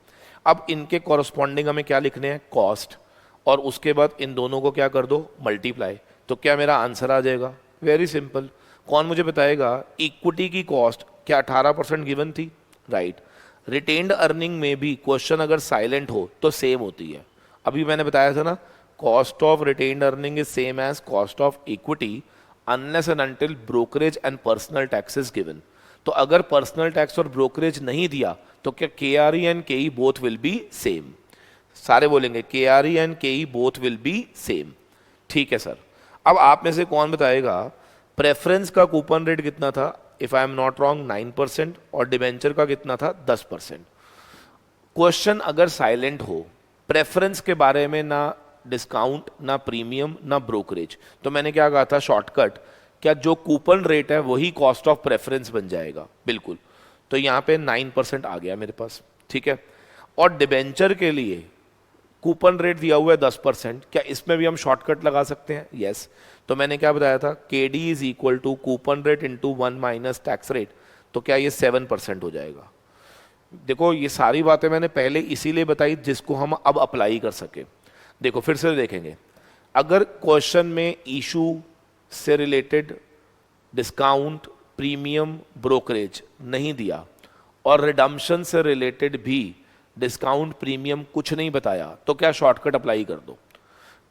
A: अब इनके कॉरस्पॉन्डिंग हमें क्या लिखने हैं? कॉस्ट, और उसके बाद इन दोनों को क्या कर दो? मल्टीप्लाई। तो क्या मेरा आंसर आ जाएगा? Very simple. कौन मुझे बताएगा इक्विटी की कॉस्ट क्या 18% गिवन थी? राइट। रिटेन्ड अर्निंग में भी क्वेश्चन अगर साइलेंट हो तो सेम होती है। अभी मैंने बताया था ना, cost of retained earning is same as cost of equity unless and until brokerage and personal taxes given. तो अगर पर्सनल टैक्स और ब्रोकरेज नहीं दिया तो क्या KRE and KE both will be same? सारे बोलेंगे KRE and KE both will be same. ठीक है सर। अब आप में से कौन बताएगा प्रेफरेंस का कूपन रेट कितना था? If I am not wrong 9%, और डिबेंचर का कितना था? 10%। क्वेश्चन अगर साइलेंट हो, प्रेफरेंस के बारे में ना डिस्काउंट, ना प्रीमियम, ना ब्रोकरेज, तो मैंने क्या कहा था शॉर्टकट, क्या जो कूपन रेट है वही कॉस्ट ऑफ प्रेफरेंस बन जाएगा? बिल्कुल। तो यहाँ पे 9% आ गया मेरे पास। ठीक है। और डिबेंचर के लिए कूपन रेट दिया हुआ है 10%, क्या इसमें भी हम शॉर्टकट लगा सकते हैं? यस। तो मैंने क्या बताया था, KD is equal to coupon rate into 1 minus tax rate, तो क्या ये 7% हो जाएगा? देखो ये सारी बातें मैंने पहले इसीलिए बताई जिसको हम अब अप्लाई कर सके। देखो फिर से देखेंगे, अगर क्वेश्चन में इशू से रिलेटेड डिस्काउंट, प्रीमियम, ब्रोकरेज नहीं दिया और रिडम्पशन से रिलेटेड भी डिस्काउंट, प्रीमियम कुछ नहीं बताया, तो क्या शॉर्टकट अप्लाई कर दो।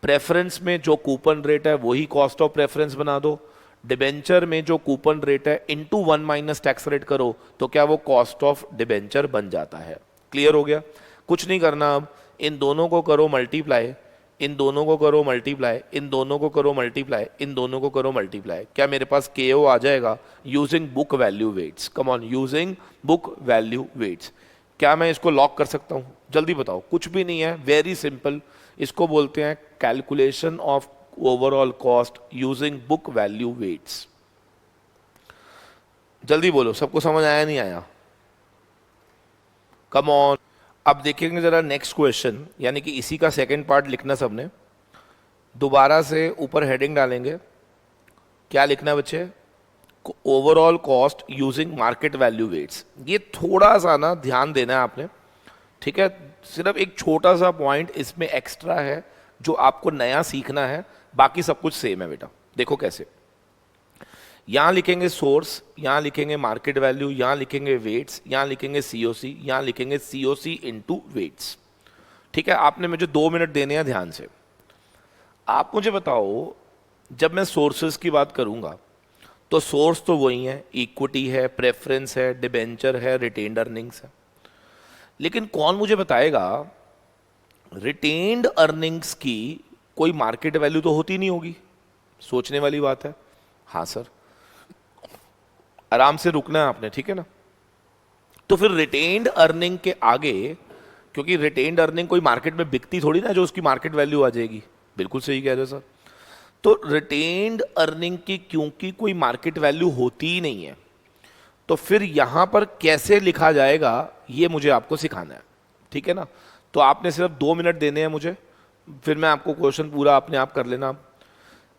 A: प्रेफरेंस में जो कूपन रेट है वही कॉस्ट ऑफ प्रेफरेंस बना दो, डिबेंचर में जो कूपन रेट है इंटू 1 माइनस टैक्स रेट करो, तो क्या वो कॉस्ट ऑफ डिबेंचर बन जाता है। क्लियर हो गया? कुछ नहीं करना, अब इन दोनों को करो मल्टीप्लाई, इन दोनों को करो मल्टीप्लाई, इन दोनों को करो मल्टीप्लाई, इन दोनों को करो मल्टीप्लाई, क्या मेरे पास KO आ जाएगा using book value weights? Come on, using book value weights. क्या मैं इसको लॉक कर सकता हूं? जल्दी बताओ। कुछ भी नहीं है, वेरी सिंपल। इसको बोलते हैं calculation of overall cost using book value weights. जल्दी बोलो, सबको समझ आया नहीं आया? Come on. अब देखेंगे जरा नेक्स्ट क्वेश्चन, यानी कि इसी का सेकंड पार्ट लिखना सबने। दोबारा से ऊपर हेडिंग डालेंगे, क्या लिखना है बच्चे? Overall cost using market value weights. ये थोड़ा सा ना ध्यान देना है आपने, ठीक है? सिर्फ एक छोटा सा पॉइंट इसमें एक्स्ट्रा है जो आपको नया सीखना है, बाकी सब कुछ सेम है बेटा। देखो कैसे, यहां लिखेंगे सोर्स, यहां लिखेंगे मार्केट वैल्यू, यहां लिखेंगे वेट्स, यहां लिखेंगे COC, यहां लिखेंगे COC इनटू वेट्स। ठीक है? आपने मुझे 2 मिनट देने हैं ध्यान से। आप मुझे बताओ, जब मैं सोर्सेस की बात करूंगा तो सोर्स तो वही है, इक्विटी है, प्रेफरेंस है, डिबेंचर है, रिटेन्ड अर्निंग्स है। लेकिन कौन मुझे बताएगा रिटेन्ड अर्निंग्स की कोई मार्केट वैल्यू तो होती नहीं होगी? सोचने वाली बात है। हाँ सर, आराम से रुकना है आपने, ठीक है ना? तो फिर रिटेन्ड अर्निंग के आगे, क्योंकि रिटेन्ड अर्निंग कोई मार्केट में बिकती थोड़ी ना जो उसकी मार्केट वैल्यू आ जाएगी। बिल्कुल सही कह रहे हो सर। तो रिटेन्ड अर्निंग की क्योंकि कोई मार्केट वैल्यू होती ही नहीं है, तो फिर यहां पर कैसे लिखा जाएगा ये मुझे आपको सिखाना है, ठीक है ना? तो आपने सिर्फ 2 मिनट देने हैं मुझे, फिर मैं आपको क्वेश्चन पूरा अपने आप कर लेना।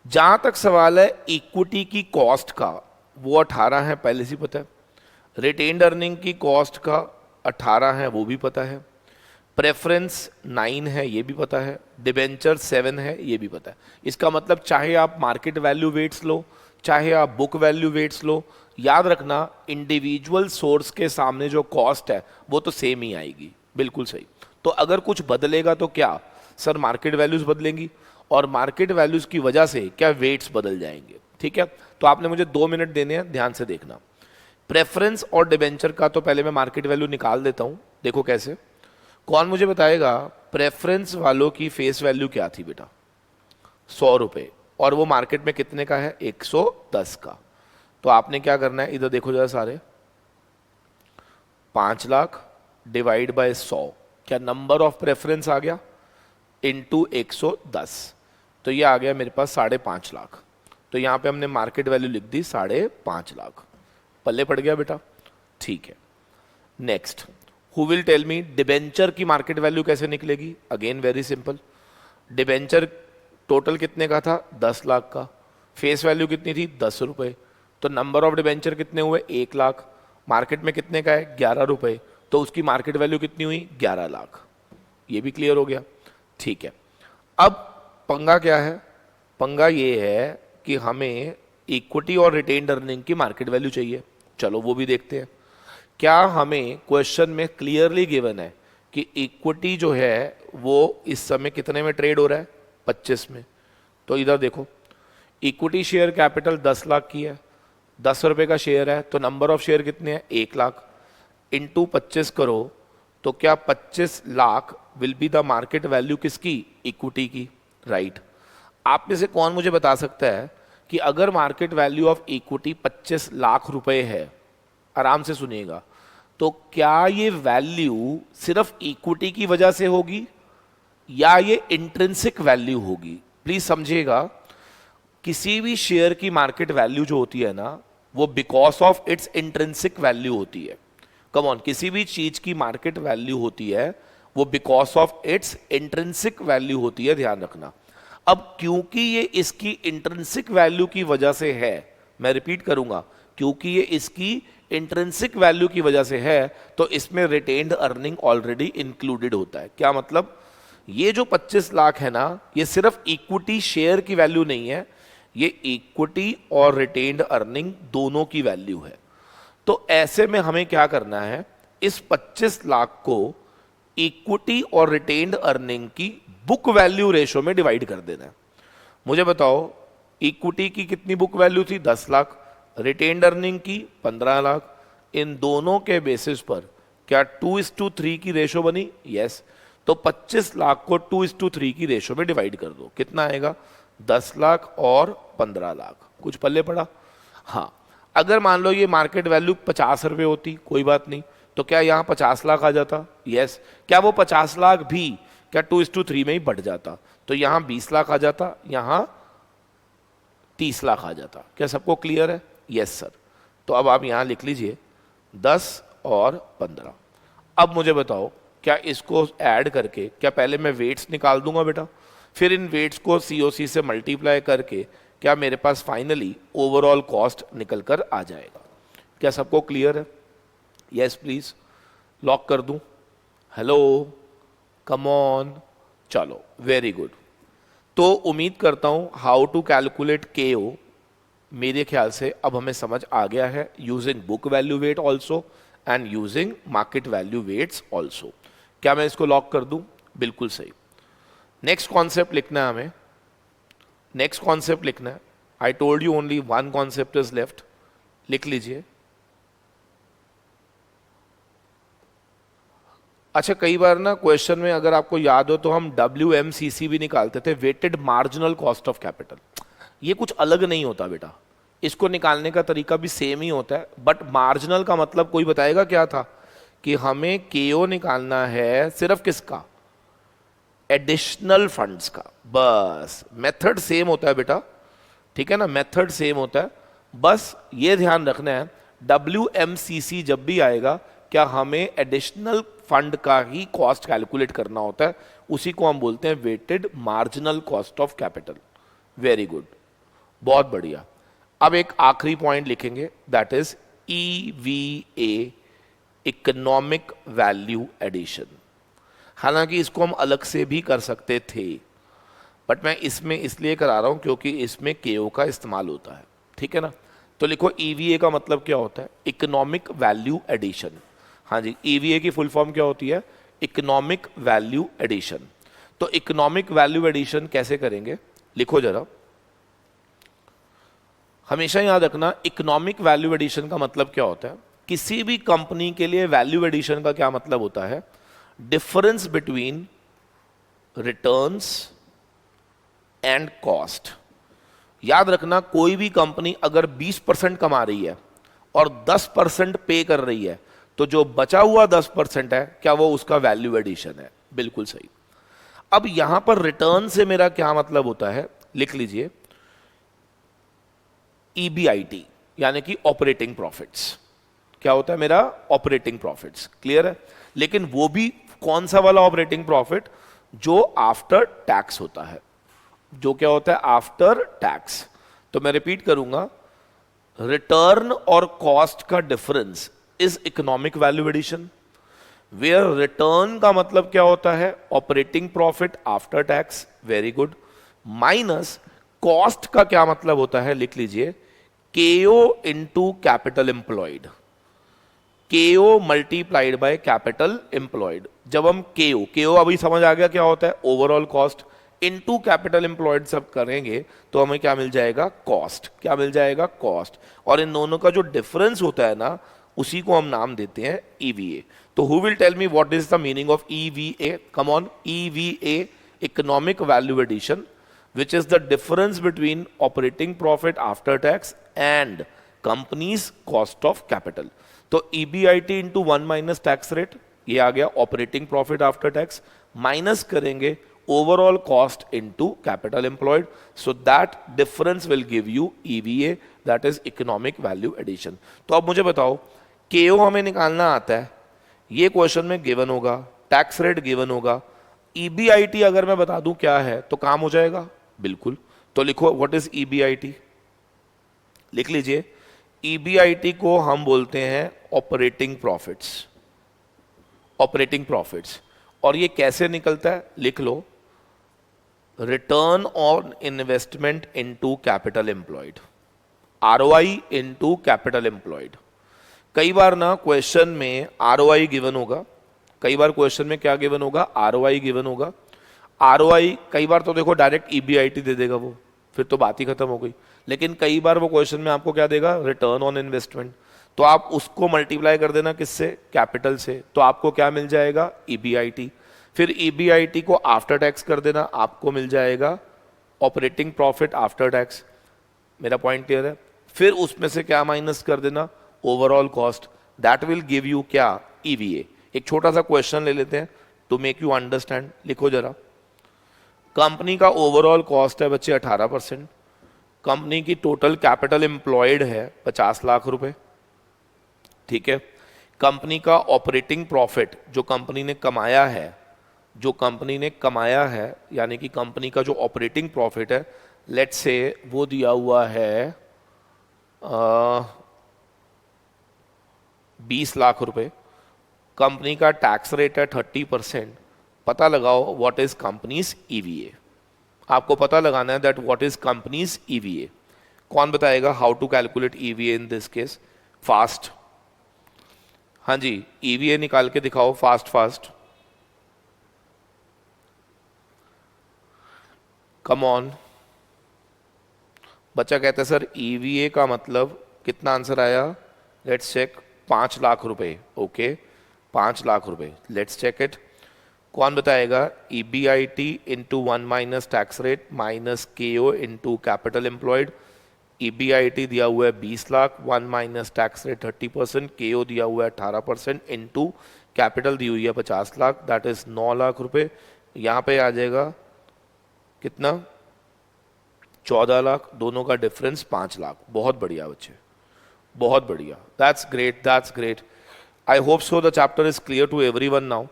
A: जहां तक सवाल है इक्विटी की कॉस्ट का, वो 18 है, पहले से पता है। रिटेन्ड अर्निंग की कॉस्ट का 18 है वो भी पता है, प्रेफरेंस 9 है ये भी पता है, डिबेंचर 7 है ये भी पता है। इसका मतलब चाहे आप मार्केट वैल्यू वेट्स लो, चाहे आप बुक वैल्यू वेट्स लो, याद रखना इंडिविजुअल सोर्स के सामने जो कॉस्ट है वो तो सेम ही आएगी। बिल्कुल सही। तो अगर कुछ बदलेगा तो क्या सर, मार्केट वैल्यूज बदलेंगी, और मार्केट वैल्यूज की वजह से क्या वेट्स बदल जाएंगे। ठीक है, तो आपने मुझे 2 मिनट देने हैं, ध्यान से देखना। प्रेफरेंस और डिबेंचर का तो पहले मैं मार्केट वैल्यू निकाल देता हूं। देखो कैसे, कौन मुझे बताएगा प्रेफरेंस वालों की फेस वैल्यू क्या थी बेटा, 100 रुपए, और वो मार्केट में कितने का है, 110 का। तो आपने क्या करना है, इधर देखो जरा सारे, 5 लाख डिवाइड बाय 100, क्या नंबर ऑफ प्रेफरेंस आ गया, इंटू 110, तो ये आ गया मेरे पास 5.5 लाख। तो यहां पे हमने मार्केट वैल्यू लिख दी 5.5 लाख, पल्ले पड़ गया बेटा। ठीक है, next, who will tell me debenture की मार्केट वैल्यू कैसे निकलेगी। Again very simple, debenture total कितने का था, 10 लाख का, फेस वैल्यू कितनी थी, 10 रुपए, तो नंबर ऑफ डिबेंचर कितने हुए, 1 लाख, मार्केट में कितने का है, 11 रुपए, तो उसकी मार्केट वैल्यू कितनी हुई, 11 लाख। ये भी क्लियर हो गया। ठीक है, अब पंगा क्या है, पंगा ये है कि हमें इक्विटी और रिटेन्ड अर्निंग की मार्केट वैल्यू चाहिए। चलो वो भी देखते हैं। क्या हमें क्वेश्चन में क्लियरली गिवन है कि इक्विटी जो है वो इस समय कितने में ट्रेड हो रहा है, 25 में। तो इधर देखो, इक्विटी शेयर कैपिटल 10 लाख की है, 10 रुपए का शेयर है, तो नंबर ऑफ शेयर कितने हैं, 1 लाख, इंटू 25 करो, तो क्या 25 lakh will be the market value किसकी, इक्विटी की, राइट। आप में से कौन मुझे बता सकता है कि अगर market value of equity 25 lakh रुपए है, आराम से सुनिएगा, तो क्या ये वैल्यू सिर्फ इक्विटी की वजह से होगी या ये इंट्रिंसिक वैल्यू होगी। प्लीज समझिएगा, किसी भी शेयर की मार्केट वैल्यू जो होती है ना, वो because of its intrinsic value होती है। कम ऑन, किसी भी चीज की मार्केट वैल्यू होती है वो because of its intrinsic value होती है, ध्यान रखना। अब क्योंकि ये इसकी इंट्रिंसिक वैल्यू की वजह से है, मैं रिपीट करूंगा, क्योंकि ये इसकी इंट्रिंसिक वैल्यू की वजह से है, तो इसमें रिटेन्ड अर्निंग ऑलरेडी इंक्लूडेड होता है। क्या मतलब, ये जो 25 लाख है ना, ये सिर्फ इक्विटी शेयर की वैल्यू नहीं है, ये इक्विटी और रिटेन्ड अर्निंग दोनों की वैल्यू है। तो ऐसे में हमें क्या करना है, इस 25 लाख को इक्विटी और रिटेन्ड अर्निंग की बुक वैल्यू रेशो में डिवाइड कर देना है। मुझे बताओ, इक्विटी की कितनी बुक वैल्यू थी, 10 लाख, रिटेन्ड अर्निंग की 15 लाख, इन दोनों के बेसिस पर क्या 2:3 की रेशो बनी, यस। तो 25 लाख को 2:3 की रेशो में डिवाइड कर दो, कितना आएगा, 10 लाख और 15 लाख, कुछ पल्ले पड़ा। हाँ, अगर मान लो ये मार्केट वैल्यू 50 रुपए होती, कोई बात नहीं, तो क्या यहां 50 लाख आ जाता, यस। क्या वो 50 लाख भी क्या 2:3 में ही बढ़ जाता, तो यहां 20 लाख आ जाता, यहां 30 लाख आ जाता। क्या सबको क्लियर है, यस सर। तो अब आप यहां लिख लीजिए 10 और 15। अब मुझे बताओ, क्या इसको ऐड करके, क्या पहले मैं वेट्स निकाल दूंगा बेटा, फिर इन वेट्स को सीओसी से मल्टीप्लाई करके क्या मेरे पास फाइनली ओवरऑल कॉस्ट निकल कर आ जाएगा। क्या सबको क्लियर है, यस प्लीज, लॉक कर दूं, हेलो, कम ऑन, चलो वेरी गुड। तो उम्मीद करता हूं हाउ टू कैलकुलेट केओ मेरे ख्याल से अब हमें समझ आ गया है, using book value weight also and using market value weights also. क्या मैं इसको लॉक कर दूं, बिल्कुल सही। नेक्स्ट कॉन्सेप्ट लिखना है हमें, नेक्स्ट कॉन्सेप्ट लिखना है। I told you only one concept is left, लिख लीजिए। अच्छा, कई बार ना क्वेश्चन में अगर आपको याद हो तो हम WMCC भी निकालते थे, weighted marginal cost of capital. ये कुछ अलग नहीं होता बेटा, इसको निकालने का तरीका भी सेम ही होता है, बट मार्जिनल का मतलब कोई बताएगा क्या था, कि हमें केओ निकालना है सिर्फ किसका, एडिशनल फंड्स का, बस। मेथड सेम होता है बेटा, ठीक है ना, मेथड सेम होता है, बस ये ध्यान रखना है WMCC जब भी आएगा क्या हमें एडिशनल फंड का ही कॉस्ट कैलकुलेट करना होता है, उसी को हम बोलते हैं weighted marginal cost of capital. Very good, बहुत बढ़िया। अब एक आखिरी पॉइंट लिखेंगे, that is EVA, economic value addition. हालांकि इसको हम अलग से भी कर सकते थे, बट मैं इसमें इसलिए करा रहा हूं क्योंकि इसमें केओ का इस्तेमाल होता है, ठीक है ना। तो लिखो ईवीए का मतलब क्या होता है, इकोनॉमिक वैल्यू एडिशन। हाँ जी, ईवीए की फुल फॉर्म क्या होती है, इकोनॉमिक वैल्यू एडिशन। तो इकोनॉमिक वैल्यू एडिशन कैसे करेंगे, लिखो जरा। हमेशा याद रखना इकोनॉमिक वैल्यू एडिशन का मतलब क्या होता है। किसी भी कंपनी के लिए वैल्यू एडिशन का क्या मतलब होता है, difference between returns and cost. याद रखना कोई भी कंपनी अगर 20% कमा रही है और 10% पे कर रही है, तो जो बचा हुआ 10% है, क्या वो उसका वैल्यू एडिशन है। बिल्कुल सही। अब यहां पर रिटर्न से मेरा क्या मतलब होता है, लिख लीजिए ईबीआईटी, यानी कि ऑपरेटिंग प्रॉफिट्स। क्या होता है मेरा, ऑपरेटिंग प्रॉफिट्स। क्लियर है। लेकिन वो भी कौन सा वाला ऑपरेटिंग प्रॉफिट, जो आफ्टर टैक्स होता है, जो क्या होता है आफ्टर टैक्स। तो मैं रिपीट करूंगा, रिटर्न और कॉस्ट का difference is economic value addition, where return का मतलब क्या होता है, operating profit after tax, very good, minus cost का क्या मतलब होता है, लिख लीजिए KO into capital employed, KO multiplied by capital employed. जब हम केओ अभी समझ आ गया क्या होता है, overall cost, into capital employed सब करेंगे तो हमें क्या मिल जाएगा, कॉस्ट। क्या मिल जाएगा, कॉस्ट। और इन दोनों का जो डिफरेंस होता है ना, उसी को हम नाम देते हैं ईवीए। तो who will tell me what is the meaning of EVA, come on. EVA, economic value addition, which is the difference between operating profit after tax and company's cost of capital। तो EBIT into 1 minus tax rate, ये आ गया operating profit after tax, minus करेंगे overall cost into capital employed, so that difference will give you EVA, that is economic value addition. तो अब मुझे बताओ, केओ हमें निकालना आता है, ये क्वेश्चन में गिवन होगा, टैक्स रेट गिवन होगा, EBIT अगर मैं बता दूं क्या है तो काम हो जाएगा। बिल्कुल। तो लिखो व्हाट इज EBIT, लिख लीजिए EBIT को हम बोलते हैं ऑपरेटिंग प्रॉफिट्स, ऑपरेटिंग प्रॉफिट्स। और ये कैसे निकलता है, लिख लो return on investment into capital employed, ROI into capital employed. कई बार ना क्वेश्चन में ROI गिवन होगा, कई बार क्वेश्चन में क्या गिवन होगा, ROI गिवन होगा। ROI कई बार तो देखो डायरेक्ट EBIT दे देगा वो, फिर तो बात ही खत्म हो गई। लेकिन कई बार वो क्वेश्चन में आपको क्या देगा, रिटर्न ऑन इन्वेस्टमेंट, तो आप उसको मल्टीप्लाई कर देना किससे, कैपिटल से, तो आपको क्या मिल जाएगा, EBIT। फिर EBIT को आफ्टर टैक्स कर देना, आपको मिल जाएगा ऑपरेटिंग प्रॉफिट आफ्टर टैक्स। मेरा पॉइंट क्लियर है। फिर उसमें से क्या माइनस कर देना, overall cost, that will give you क्या, EVA। एक छोटा सा क्वेश्चन ले लेते हैं टू मेक यू अंडरस्टैंड, लिखो जरा। कंपनी का ओवरऑल कॉस्ट है बच्चे 18%, कंपनी की टोटल कैपिटल एम्प्लॉयड है 50 लाख रुपए, ठीक है। कंपनी का ऑपरेटिंग प्रॉफिट जो कंपनी ने कमाया है, जो कंपनी ने कमाया है, यानी कि कंपनी का जो ऑपरेटिंग प्रॉफिट है, लेट्स से वो दिया हुआ है 20 लाख रुपए, कंपनी का टैक्स रेट है 30%। पता लगाओ व्हाट इज कंपनीज EVA। आपको पता लगाना है that what is company's EVA। कौन बताएगा how to calculate EVA in this case, fast. हाँ जी, EVA निकाल के दिखाओ फास्ट फास्ट, कम ऑन। बच्चा कहता है सर EVA का मतलब कितना, आंसर आया, लेट्स चेक, 5 लाख रुपए। ओके, 5 लाख रुपए, लेट्स चेक इट। कौन बताएगा, EBIT into 1 minus tax rate minus KO into capital employed. EBIT दिया हुआ है 20 lakh, 1 minus tax rate 30%, KO दिया हुआ है 18% इंटू कैपिटल दी हुई है 50 लाख, दैट इज 9 लाख रुपए। यहाँ पे आ जाएगा कितना, 14 लाख, दोनों का डिफरेंस 5 लाख। बहुत बढ़िया बच्चे, बहुत बढ़िया, that's great, that's great. I hope so the chapter is clear to everyone now.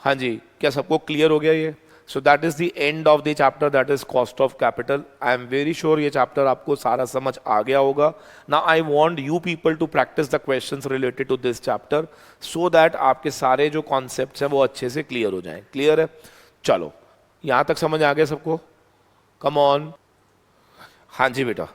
A: हाँ जी, क्या सबको क्लियर हो गया ये। So that is the end of the chapter, that is cost of capital. I am very sure ये chapter आपको सारा समझ आ गया होगा। Now I want you people to practice the questions related to this chapter so that आपके सारे जो कॉन्सेप्ट्स हैं वो अच्छे से क्लियर हो जाएं। क्लियर है? चलो, यहां तक समझ आ गया सबको? Come on. हाँ जी बेटा,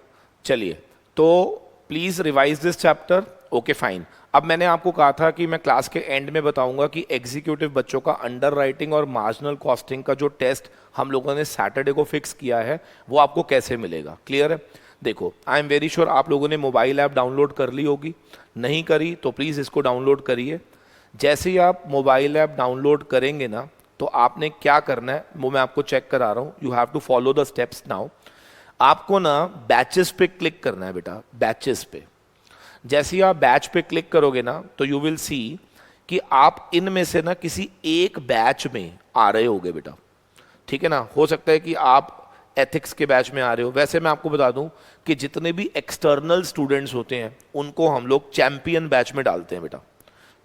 A: चलिए, तो please revise this chapter. Okay fine. अब मैंने आपको कहा था कि मैं क्लास के एंड में बताऊंगा कि एग्जीक्यूटिव बच्चों का अंडर राइटिंग और मार्जिनल कॉस्टिंग का जो टेस्ट हम लोगों ने सैटरडे को फिक्स किया है वो आपको कैसे मिलेगा। क्लियर है? देखो, आई एम वेरी श्योर आप लोगों ने मोबाइल ऐप डाउनलोड कर ली होगी, नहीं करी तो प्लीज़ इसको डाउनलोड करिए। जैसे ही आप मोबाइल ऐप डाउनलोड करेंगे ना, तो आपने क्या करना है वो मैं आपको चेक करा रहा हूँ। You have to follow the steps now. आपको ना बैचेस पे क्लिक करना है बेटा, बैचेस पे। जैसे ही आप बैच पे क्लिक करोगे ना, तो यू विल सी कि आप इनमें से ना किसी एक बैच में आ रहे होगे बेटा। ठीक है ना? हो सकता है कि आप एथिक्स के बैच में आ रहे हो। वैसे मैं आपको बता दूं कि जितने भी एक्सटर्नल स्टूडेंट्स होते हैं उनको हम लोग चैंपियन बैच में डालते हैं बेटा।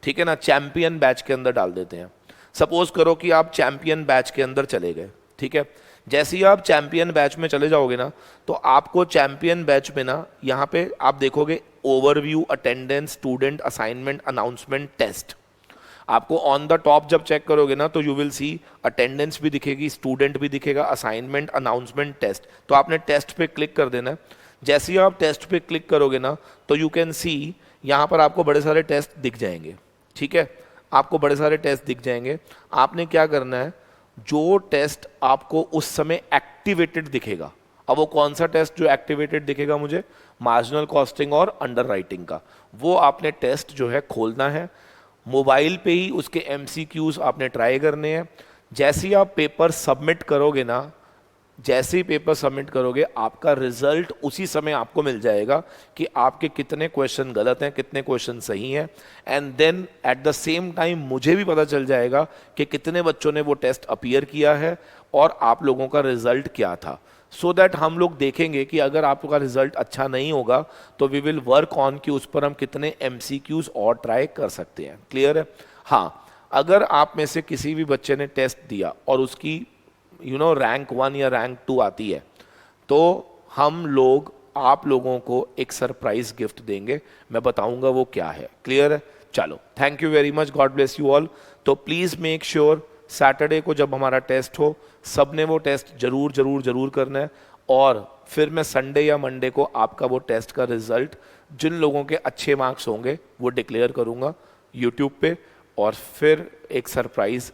A: ठीक है ना? चैंपियन बैच के अंदर डाल देते हैं। सपोज करो कि आप चैंपियन बैच के अंदर चले गए। ठीक है? जैसे ही आप चैंपियन बैच में चले जाओगे ना, तो आपको चैंपियन बैच में ना यहाँ पे आप देखोगे overview, attendance, student, assignment, announcement, test. आपको ऑन द टॉप जब चेक करोगे ना, तो यू विल सी अटेंडेंस भी दिखेगी, स्टूडेंट भी दिखेगा, असाइनमेंट, अनाउंसमेंट, टेस्ट। तो आपने टेस्ट पे क्लिक कर देना है। जैसे ही आप टेस्ट पे क्लिक करोगे ना, तो यू कैन सी यहाँ पर आपको बड़े सारे टेस्ट दिख जाएंगे। ठीक है? आपको बड़े सारे टेस्ट दिख जाएंगे। आपने क्या करना है, जो टेस्ट आपको उस समय एक्टिवेटेड दिखेगा, अब वो कौन सा टेस्ट जो एक्टिवेटेड दिखेगा मुझे, मार्जिनल कॉस्टिंग और अंडर राइटिंग का, वो आपने टेस्ट जो है खोलना है। मोबाइल पे ही उसके एमसीक्यूज आपने ट्राई करने हैं। जैसे ही आप पेपर सबमिट करोगे ना, जैसे ही पेपर सबमिट करोगे, आपका रिजल्ट उसी समय आपको मिल जाएगा कि आपके कितने क्वेश्चन गलत हैं, कितने क्वेश्चन सही हैं। And then at the same time मुझे भी पता चल जाएगा कि कितने बच्चों ने वो टेस्ट अपीयर किया है और आप लोगों का रिजल्ट क्या था। सो दैट हम लोग देखेंगे कि अगर आपका रिजल्ट अच्छा नहीं होगा तो वी विल वर्क ऑन कि उस पर हम कितने एमसीक्यूज और ट्राई कर सकते हैं। क्लियर है? हाँ, अगर आप में से किसी भी बच्चे ने टेस्ट दिया और उसकी रैंक 1 या रैंक 2 आती है, तो हम लोग आप लोगों को एक सरप्राइज गिफ्ट देंगे। मैं बताऊंगा वो क्या है। क्लियर है? चलो, thank you very much, God bless you all. तो प्लीज मेक श्योर सैटरडे को जब हमारा टेस्ट हो, सबने वो टेस्ट जरूर जरूर जरूर करना है। और फिर मैं संडे या मंडे को आपका वो टेस्ट का रिजल्ट, जिन लोगों के अच्छे मार्क्स होंगे वो डिक्लेयर करूंगा यूट्यूब पे, और फिर एक सरप्राइज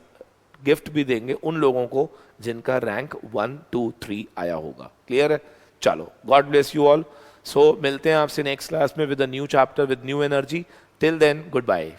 A: गिफ्ट भी देंगे उन लोगों को जिनका रैंक 1, 2, 3 आया होगा। क्लियर है? चलो, God bless you all. So मिलते हैं आपसे नेक्स्ट क्लास में with a new chapter, with new energy. Till then, good bye.